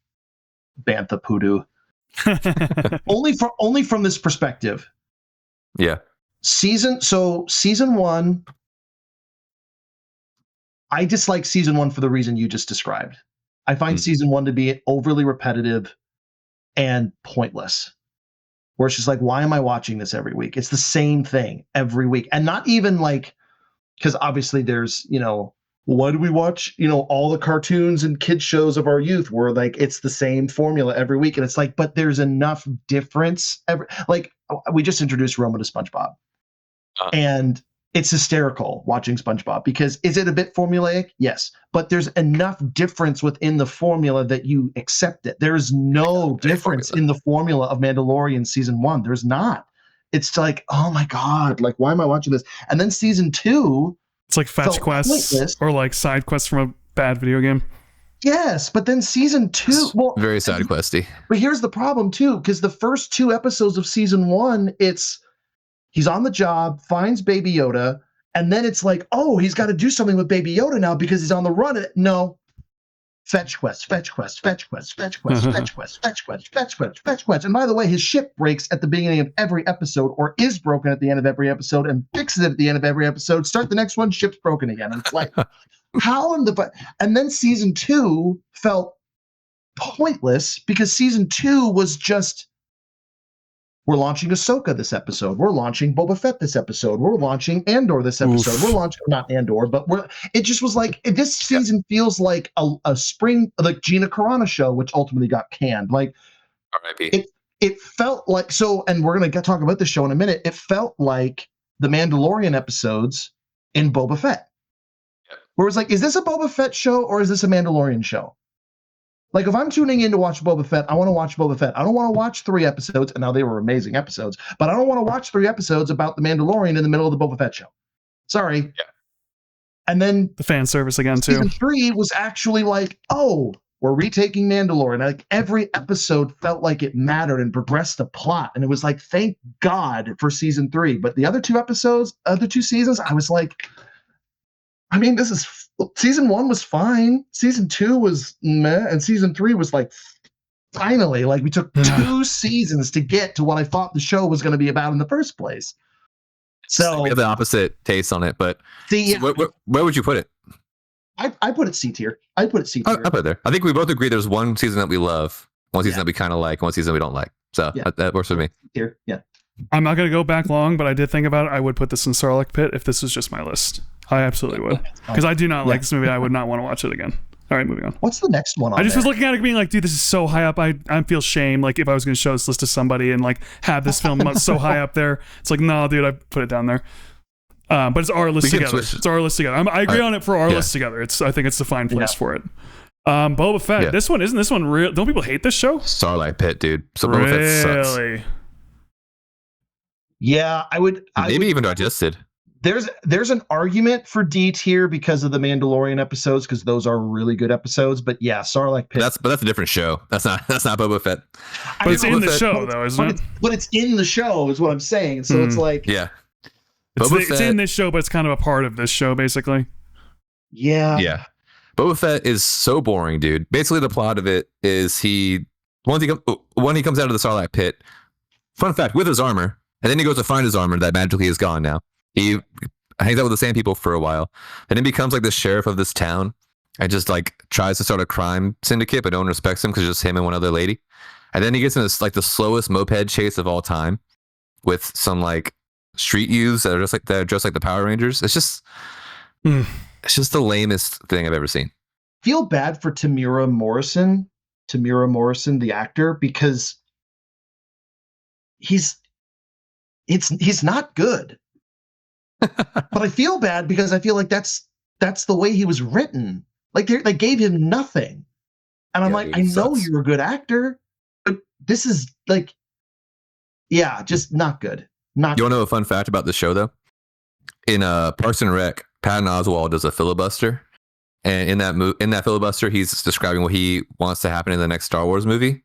bantha poodoo. only from this perspective. Yeah. Season 1, I dislike season 1 for the reason you just described. I find season 1 to be overly repetitive and pointless. Where it's just like, why am I watching this every week? It's the same thing every week. And not even like, because obviously there's, why do we watch, all the cartoons and kids shows of our youth where like it's the same formula every week. And it's like, but there's enough difference. Like we just introduced Roma to SpongeBob. And it's hysterical watching SpongeBob, because is it a bit formulaic? Yes. But there's enough difference within the formula that you accept it. There's no difference in the formula of Mandalorian season 1. There's not. It's like, oh my God, like, why am I watching this? And then season 2. It's like fetch quests or like side quests from a bad video game. Yes, but then season 2, well, very side questy. But here's the problem too, because the first 2 episodes of season 1, he's on the job, finds Baby Yoda, and then it's like, oh, he's got to do something with Baby Yoda now because he's on the run. No. Fetch quest, fetch quest, fetch quest, fetch quest, fetch quest, fetch quest, fetch quest, fetch quest. And by the way, his ship breaks at the beginning of every episode, or is broken at the end of every episode, and fixes it at the end of every episode. Start the next one, ship's broken again. And it's like, how in the... And then season 2 felt pointless, because season 2 was just... We're launching Ahsoka this episode. We're launching Boba Fett this episode. We're launching Andor this episode. We're launching, not Andor, but it just was like, this season feels like a spring, like Gina Carano show, which ultimately got canned. Like, R.I.P. It felt like, so, and we're going to talk about this show in a minute. It felt like the Mandalorian episodes in Boba Fett. where it was like, is this a Boba Fett show or is this a Mandalorian show? Like, if I'm tuning in to watch Boba Fett, I want to watch Boba Fett. I don't want to watch 3 episodes, and now they were amazing episodes, but I don't want to watch 3 episodes about the Mandalorian in the middle of the Boba Fett show. Sorry. Yeah. And then the fan service again too. Season 3 was actually like, oh, we're retaking Mandalorian. Like, every episode felt like it mattered and progressed the plot, and it was like, thank God for season 3. But the other 2 seasons, I was like, I mean, season 1 was fine. Season 2 was meh, and season 3 was like, finally, like we took 2 seasons to get to what I thought the show was going to be about in the first place. So we have the opposite taste on it, but see, so where would you put it? I put it C tier. I put it there. I think we both agree there's one season that we love, one season that we kind of like, one season we don't like. So that works for me. Tier, yeah. I'm not going to go back long, but I did think about it. I would put this in Sarlacc Pit if this was just my list. I absolutely would. Because I do not like this movie. I would not want to watch it again. All right, moving on. What's the next one on I just there? was looking at it being like, dude, this is so high up. I feel shame. Like, if I was going to show this list to somebody and like have this film so high up there, it's like, no, dude, I put it down there. But it's our list together. It's our list together. I agree on it for our list together. I think it's the fine place for it. Boba Fett. Yeah. Isn't this one real? Don't people hate this show? Sarlacc Pit, dude. So Boba Fett sucks. Yeah, maybe even digested. There's an argument for D tier because of the Mandalorian episodes, because those are really good episodes. But yeah, Sarlacc Pit. But that's a different show. That's not Boba Fett. But it's in the show though, isn't it? But it's in the show, is what I'm saying. So it's like, yeah, it's in this show, but it's kind of a part of this show, basically. Yeah. Boba Fett is so boring, dude. Basically, the plot of it is when he comes out of the Sarlacc Pit. Fun fact, with his armor, and then he goes to find his armor that magically is gone now. He hangs out with the same people for a while, and he becomes like the sheriff of this town, and just like tries to start a crime syndicate, but no one respects him because it's just him and one other lady. And then he gets in this like the slowest moped chase of all time with some like street youths that are just like the Power Rangers. It's just the lamest thing I've ever seen. Feel bad for Tamira Morrison, the actor, because he's not good. But I feel bad because I feel like that's the way he was written. Like they gave him nothing, and I'm like, I know you're a good actor, but this is like, just not good. Not. You want to know a fun fact about the show though? In Parks and Rec, Patton Oswalt does a filibuster, and in that filibuster, he's describing what he wants to happen in the next Star Wars movie,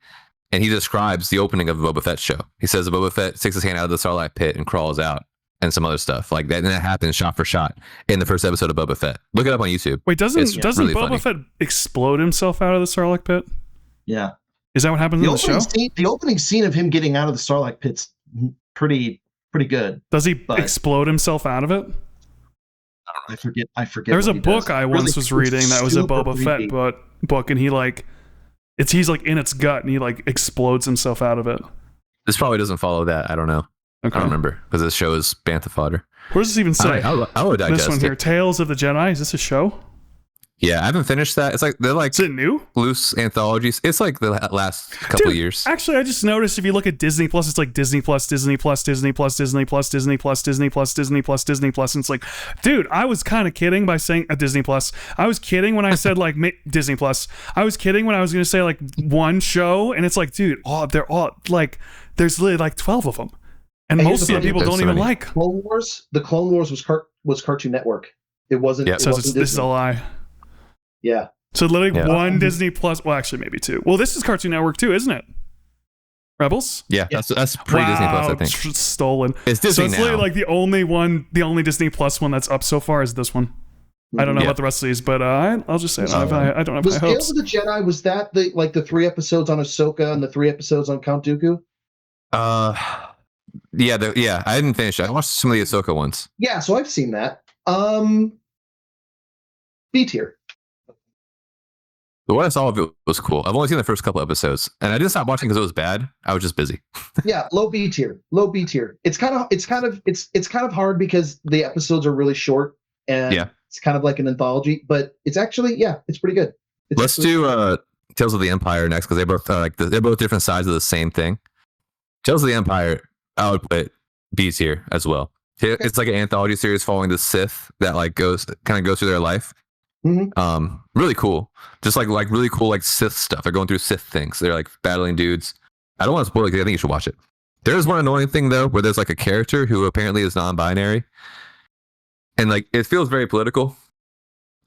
and he describes the opening of the Boba Fett show. He says Boba Fett sticks his hand out of the Sarlacc Pit and crawls out, and some other stuff like that. And that happens shot for shot in the first episode of Boba Fett. Look it up on YouTube. Wait, doesn't really Boba Fett explode himself out of the Sarlacc Pit? Yeah. Is that what happens in the show? The opening scene of him getting out of the Sarlacc Pit's pretty good. Does he explode himself out of it? I forget. There was a book I once was reading that was a Boba Fett book, and he's like in its gut, and he like explodes himself out of it. This probably doesn't follow that. I don't know. Okay. I don't remember because this show is bantha fodder. Where does this even say? I would digest this one here. Tales of the Jedi. Is this a show? Yeah, I haven't finished that. It's like they're like. Is it new? Loose anthologies. It's like the last couple of years. Actually, I just noticed if you look at Disney Plus, it's like Disney Plus, Disney Plus, Disney Plus, Disney Plus, Disney Plus, Disney Plus, Disney Plus, Disney Plus, and it's like, dude, I was kind of kidding by saying Disney Plus. I was kidding when I said like Disney Plus. I was kidding when I was going to say like one show, and it's like, dude, they're all like, there's literally like 12 of them, and most of the people don't even like Clone Wars. The Clone Wars was Cartoon Network. It wasn't. Yeah, so this is a lie. Yeah. So literally one Disney Plus. Well, actually, maybe 2. Well, this is Cartoon Network too, isn't it? Rebels. Yeah, that's pre Disney Plus, I think. Stolen. It's Disney so it's literally like the only Disney Plus one that's up so far is this one. I don't know about the rest of these, but I'll just say I don't have high hopes. Tales of the Jedi, was that the 3 episodes on Ahsoka and the 3 episodes on Count Dooku? I didn't finish it. I watched some of the Ahsoka ones. Yeah, so I've seen that. B tier. The one I saw of it was cool. I've only seen the first couple episodes, and I didn't stop watching because it was bad. I was just busy. Yeah, low B tier. It's kind of hard because the episodes are really short, and it's kind of like an anthology. But it's actually it's pretty good. Let's do Tales of the Empire next because they both they're both different sides of the same thing. Tales of the Empire, I would put B tier as well. It's like an anthology series following the Sith that like goes through their life. Really cool. Just like really cool like Sith stuff. They're going through Sith things. They're like battling dudes. I don't want to spoil it because I think you should watch it. There's one annoying thing though, where there's like a character who apparently is non-binary, and like it feels very political.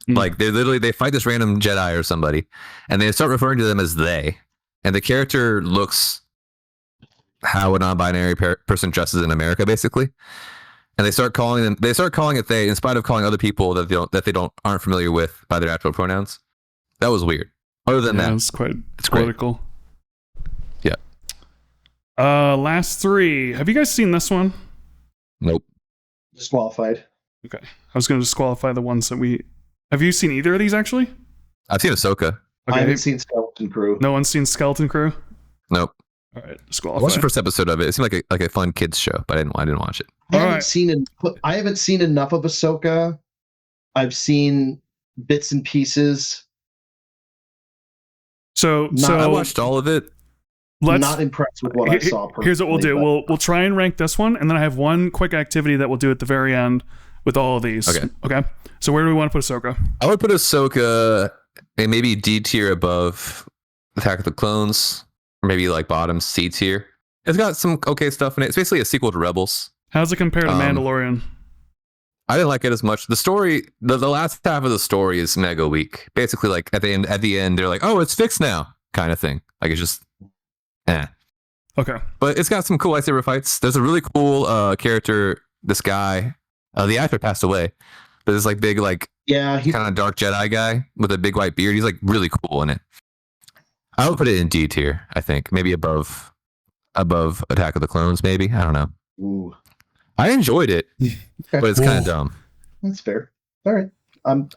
Like they fight this random Jedi or somebody, and they start referring to them as they, and the character looks how a non-binary person dresses in America, basically. And they start calling it they, in spite of calling other people that they aren't familiar with by their actual pronouns. That was weird. Other than that, it's political. Yeah. Last three. Have you guys seen this one? Nope. Disqualified. Okay. I was going to disqualify the ones that we. Have you seen either of these actually? I've seen Ahsoka. Okay. I haven't seen Skeleton Crew. No one's seen Skeleton Crew? Nope. All right, I disqualified. watched the first episode of it. It seemed like a fun kids show, but I didn't watch it. I haven't seen enough of Ahsoka. I've seen bits and pieces. So I watched all of it. Not impressed with what I saw. Here's what we'll do. We'll try and rank this one, and then I have one quick activity that we'll do at the very end with all of these. Okay. So where do we want to put Ahsoka? I would put Ahsoka and maybe D tier above Attack of the Clones, or maybe like bottom C tier. It's got some okay stuff in it. It's basically a sequel to Rebels. How's it compare to Mandalorian? I didn't like it as much. The story, the last half of the story is mega weak. Basically, like at the end, they're like, "Oh, it's fixed now," kind of thing. Like it's just, Okay. But it's got some cool lightsaber fights. There's a really cool character. This guy, the actor passed away, but this like big like kind of dark Jedi guy with a big white beard. He's like really cool in it. I would put it in D tier. I think maybe above Attack of the Clones. Maybe I don't know. Ooh. I enjoyed it, but it's kind of dumb. That's fair. All right.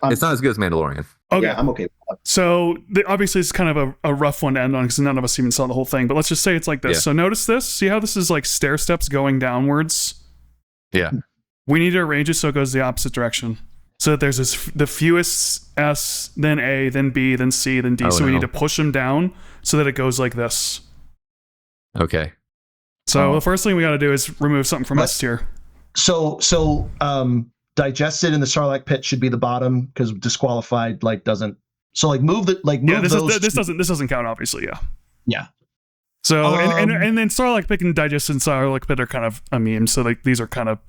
It's not as good as Mandalorian. Okay. Yeah, I'm okay with that. So obviously it's kind of a rough one to end on because none of us even saw the whole thing. But let's just say it's like this. Yeah. So notice this. See how this is like stair steps going downwards? Yeah. We need to arrange it so it goes the opposite direction. So that there's the fewest S, then A, then B, then C, then D. We need to push them down so that it goes like this. Okay. So the first thing we got to do is remove something from S tier. So digested in the Sarlacc Pit should be the bottom because disqualified doesn't. So move those. This doesn't count obviously. Yeah. Yeah. So and then Sarlacc Pit and digested and Sarlacc Pit are kind of a meme. So these are kind of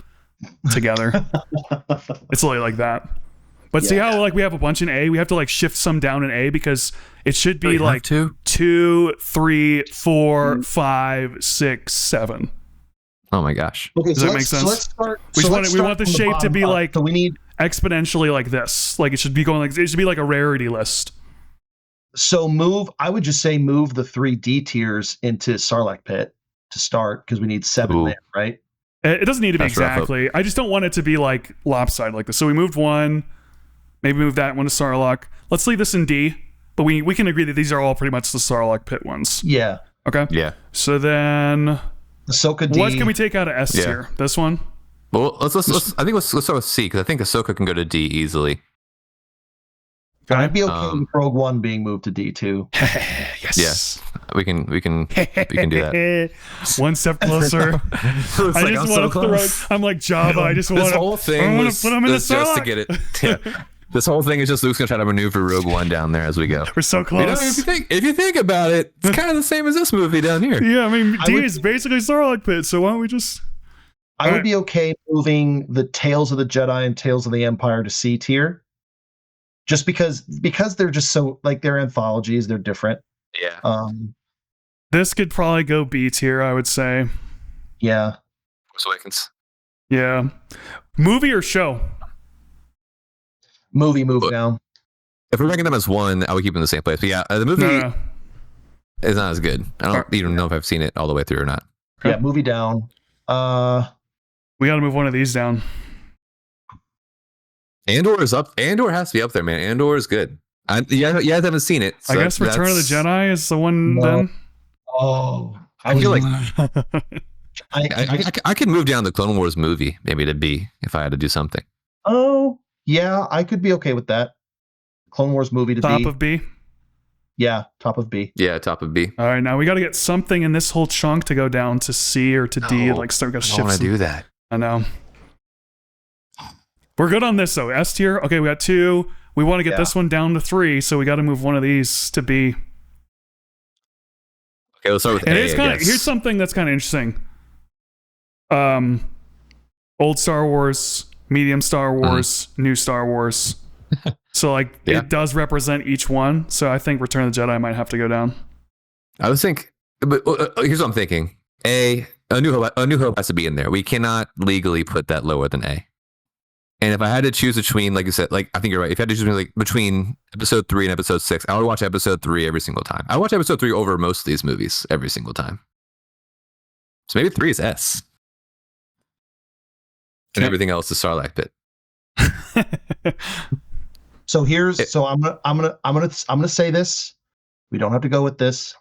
together. It's really like that. But see how we have a bunch in A? We have to shift some down in A because it should be 2, 3, 4, 5, 6, 7. Oh my gosh. Okay, does that make sense? So let's start. We want the shape to be so we need exponentially like this. It should be going it should be like a rarity list. So I would just say move the 3 D tiers into Sarlacc Pit to start because we need 7 there, right? It doesn't need to be exactly. I just don't want it to be lopsided like this. So we moved 1. Maybe move that one to Sarlacc. Let's leave this in D, but we can agree that these are all pretty much the Sarlacc Pit ones. Yeah. Okay. Yeah. So then, Ahsoka D. What can we take out of S tier? This one. Well, let's start with C because I think Ahsoka can go to D easily. I'd be okay with Rogue One being moved to D too. Yes. Yes. We can do that. One step closer. I just want to throw. I'm like Java. I just want this whole thing was put them in the just to get it. Yeah. This whole thing is just Luke's gonna try to maneuver Rogue One down there as we go. We're so close. If you think about it, it's kind of the same as this movie down here. Yeah, I mean D is basically Sarlacc Pit. So why don't we just? I would be okay moving the Tales of the Jedi and Tales of the Empire to C tier. Just because they're just so they're anthologies, they're different. Yeah. This could probably go B tier, I would say. Yeah. Force Awakens. Yeah. Movie or show? Movie down. If we're ranking them as 1, I would keep them in the same place. But yeah, the movie is not as good. I don't even know if I've seen it all the way through or not. Okay. Yeah, movie down. We got to move one of these down. Andor is up. Andor has to be up there, man. Andor is good. You guys haven't seen it. So I guess Return of the Jedi is the one then. Oh, I feel like I could move down the Clone Wars movie maybe to B if I had to do something. Oh, yeah, I could be okay with that. Clone Wars movie to top B. Top of B? Yeah, top of B. Yeah, top of B. All right, now we got to get something in this whole chunk to go down to C or to D. I don't want to do that. I know. We're good on this though. S tier. Okay, we got 2. We want to get this one down to 3, so we got to move one of these to B. Okay, let's start with and A. It's here's something that's kind of interesting. Old Star Wars, medium Star Wars, new Star Wars. So like it does represent each one. So I think Return of the Jedi might have to go down. I would think, but here's what I'm thinking: A New Hope has to be in there. We cannot legally put that lower than A. And if I had to choose between, like you said, like I think you're right. If I had to choose between episode 3 and episode 6, I would watch episode 3 every single time. I watch episode 3 over most of these movies every single time. So maybe 3 is S, and everything else is Sarlacc Pit. So I'm gonna say this. We don't have to go with this.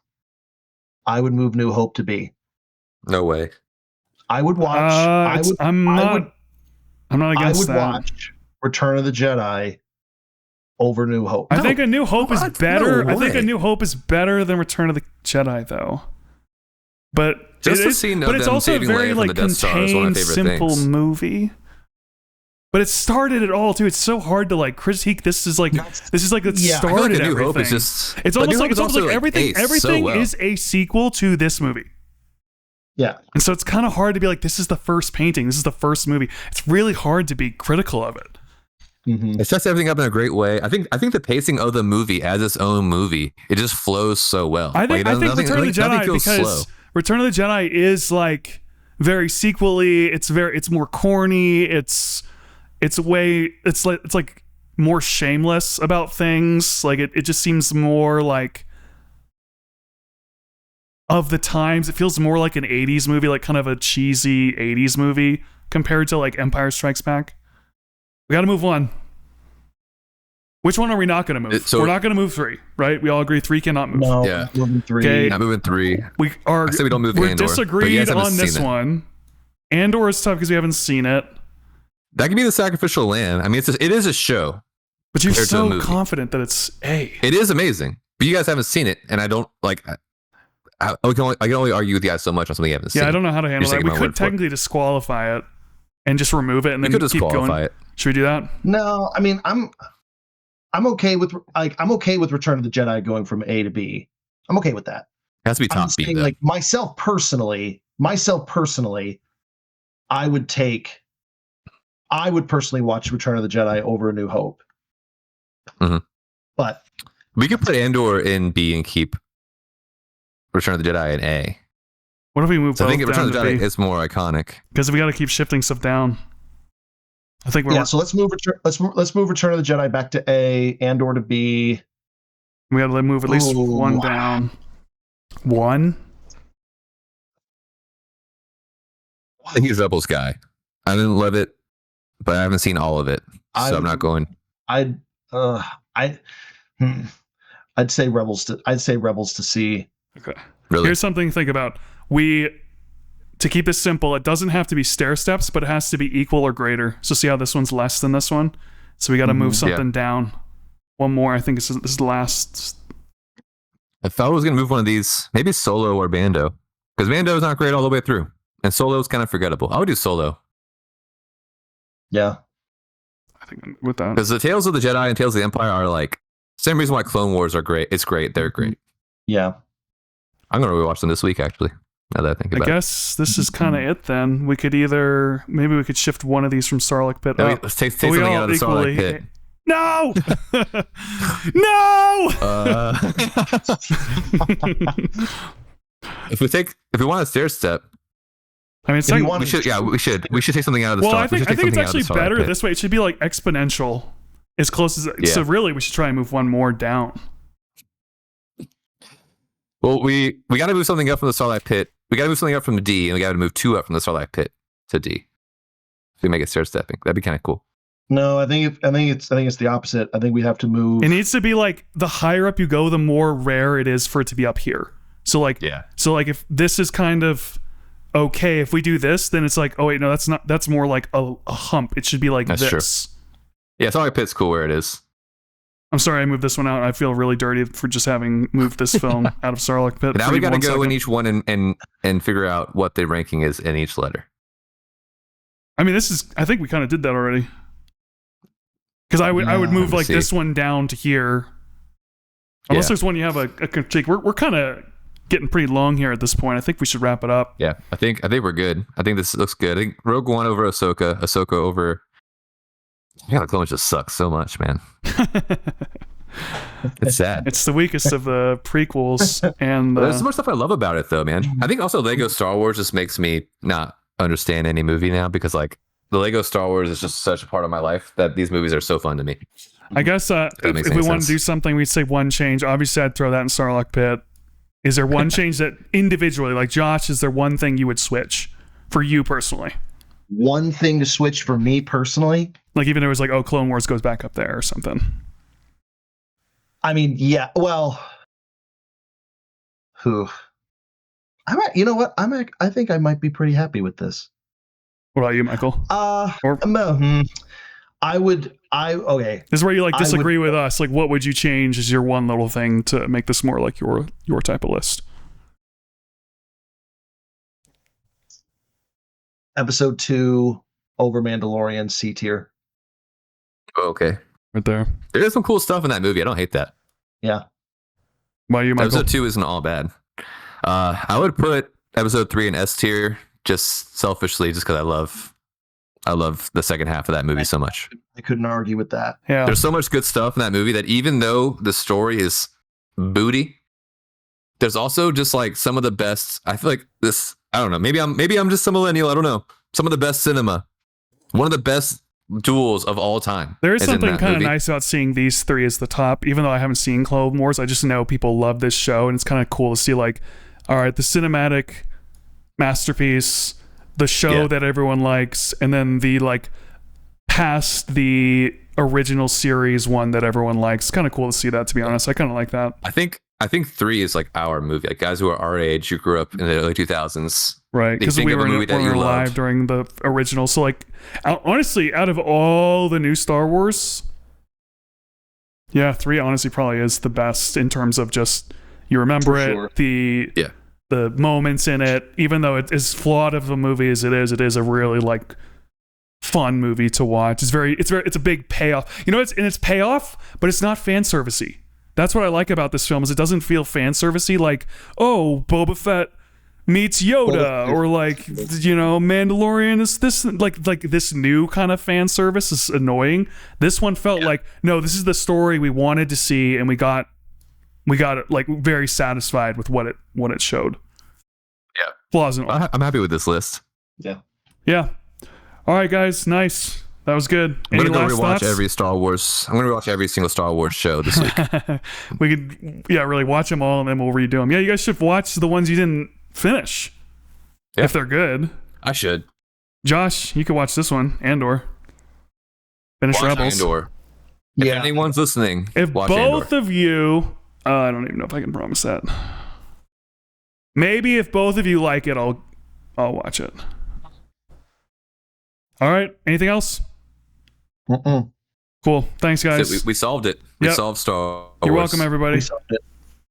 I would move New Hope to B. No way. I would watch. I'm not against that. I would watch Return of the Jedi over New Hope. I think A New Hope is better. No, I think A New Hope is better than Return of the Jedi, though. But it's also a very like contained, simple movie. But it started it all too. It's so hard to like critique. This is like it started everything. Hope is just, it's almost like everything is a sequel to this movie. Yeah. And so it's kind of hard to be like, this is the first painting. This is the first movie. It's really hard to be critical of it. Mm-hmm. It sets everything up in a great way. I think the pacing of the movie as its own movie, it just flows so well. I think Return of the Jedi, because Return of the Jedi is like very sequel-y. It's more corny. It's like more shameless about things. Like it just seems more like of the times. It feels more like an 80s movie, like kind of a cheesy 80s movie compared to like Empire Strikes Back. We got to move one. Which one are we not going to move? We're not going to move 3, right? We all agree 3 cannot move. No, yeah, moving 3. Okay. Not moving 3. I say we don't move. We're disagreed on this one. Andor is tough because we haven't seen it. That could be the sacrificial lamb. I mean, it is a show. But you're so confident that it's A. It is amazing. But you guys haven't seen it, and I don't like. I can only argue with you guys so much on something you haven't seen. Yeah, I don't know how to handle that. We could technically disqualify it and just remove it and then keep going. It. Should we do that? No, I mean I'm okay with Return of the Jedi going from A to B. I'm okay with that. It has to be top B. Like myself personally, I would personally watch Return of the Jedi over A New Hope. Mm-hmm. But we could put Andor in B and keep Return of the Jedi in A. What if we move? I think Return of the Jedi is more iconic because we got to keep shifting stuff down. I think we're So let's move Return of the Jedi back to A, Andor to B. We got to move at least one down. One. I think he's Rebels guy. I didn't love it, but I haven't seen all of it, so I'm not going. I'd say Rebels to C. Okay. Really? Here's something to think about. To keep this simple, it doesn't have to be stair steps, but it has to be equal or greater. So see how this one's less than this one? So we got to move something down. One more. I think this is the last. If I was going to move one of these, maybe Solo or Bando. Because Bando is not great all the way through. And Solo is kind of forgettable. I would do Solo. Yeah. I think with that. Because the Tales of the Jedi and Tales of the Empire are like, same reason why Clone Wars are great. It's great. They're great. Yeah. I'm going to rewatch them this week, actually. Now that I think about it. I guess this is kind of it then. We could maybe we could shift one of these from Sarlacc Pit up. Let's take something out of the Sarlacc Pit. No! No! If we want a stair step, I mean, we should take something out of the. Well, I think it's actually better this way. It should be like exponential, as close as. Yeah. So really, we should try and move one more down. Well, we got to move something up from the Sarlacc Pit. We got to move something up from D, and we got to move 2 up from the Sarlacc Pit to D. If we make it stair stepping, that'd be kind of cool. No, I think it's the opposite. I think we have to move. It needs to be like the higher up you go, the more rare it is for it to be up here. So like, if this is kind of okay, if we do this, then it's like, oh wait, no, that's more like a hump. It should be like this. True. Yeah, Sarlacc Pit's cool where it is. I'm sorry I moved this one out. I feel really dirty for just having moved this film out of Sarlacc Pit. Now we got to go in each one and figure out what the ranking is in each letter. I mean, I think we kind of did that already. Because I would move like this one down to here. Unless there's one you have a critique. We're kind of getting pretty long here at this point. I think we should wrap it up. Yeah, I think we're good. I think this looks good. I think Rogue One over Ahsoka over. Yeah, the clones just suck so much, man. It's sad. It's the weakest of the prequels, and there's so much stuff I love about it, though, man. I think also Lego Star Wars just makes me not understand any movie now because like the Lego Star Wars is just such a part of my life that these movies are so fun to me. I guess if we want to do something, we'd say one change. Obviously, I'd throw that in Sarlacc Pit. Is there one change that individually, like Josh, is there one thing you would switch for you personally? One thing to switch for me personally? Like even if it was like, oh, Clone Wars goes back up there or something. I mean, yeah, well, you know what? I think I might be pretty happy with this. What about you, Michael? Okay. This is where you like disagree with us. Like, what would you change as your one little thing to make this more like your type of list? Episode 2 over Mandalorian, C tier. Okay. Right there. There is some cool stuff in that movie. I don't hate that. Yeah. Why you, Michael? Episode 2 isn't all bad. I would put episode 3 in S tier just selfishly, just because I love the second half of that movie so much. I couldn't argue with that. Yeah. There's so much good stuff in that movie that even though the story is booty, there's also just like some of the best. I feel like this. I don't know. Maybe I'm just a millennial. I don't know. Some of the best cinema. One of the best duels of all time. There is something kind of nice about seeing these three as the top. Even though I haven't seen Clone Wars, I just know people love this show, and it's kind of cool to see like, all right, the cinematic masterpiece, the show that everyone likes, and then the like past the original series one that everyone likes. It's kind of cool to see that, to be honest. I kind of like that. I think 3 is like our movie. Like guys who are our age, who grew up in the early 2000s. Right, because we were alive during the original. So like, honestly, out of all the new Star Wars, 3 honestly probably is the best in terms of just you remember it, the moments in it. Even though it is flawed of a movie as it is a really like fun movie to watch. It's a big payoff. You know, it's payoff, but it's not fan servicey. That's what I like about this film is it doesn't feel fan servicey. Like, oh, Boba Fett meets Yoda, or like, you know, Mandalorian is this like this new kind of fan service is annoying. This one felt like, no, this is the story we wanted to see, and we got it like very satisfied with what it showed. Yeah, flaws and all. I'm happy with this list. Yeah. All right, guys, nice. That was good. I'm gonna go rewatch every Star Wars. I'm gonna rewatch every single Star Wars show this week. We could, really watch them all, and then we'll redo them. Yeah, you guys should watch the ones you didn't finish if they're good. I should. Josh, you could watch this one, Andor. Finish Rebels. Andor. If anyone's listening, if watch both Andor. of you, I don't even know if I can promise that. Maybe if both of you like it, I'll watch it. All right. Anything else? Cool. Thanks, guys. We solved it. We solved Star Wars. You're welcome, everybody. We solved it.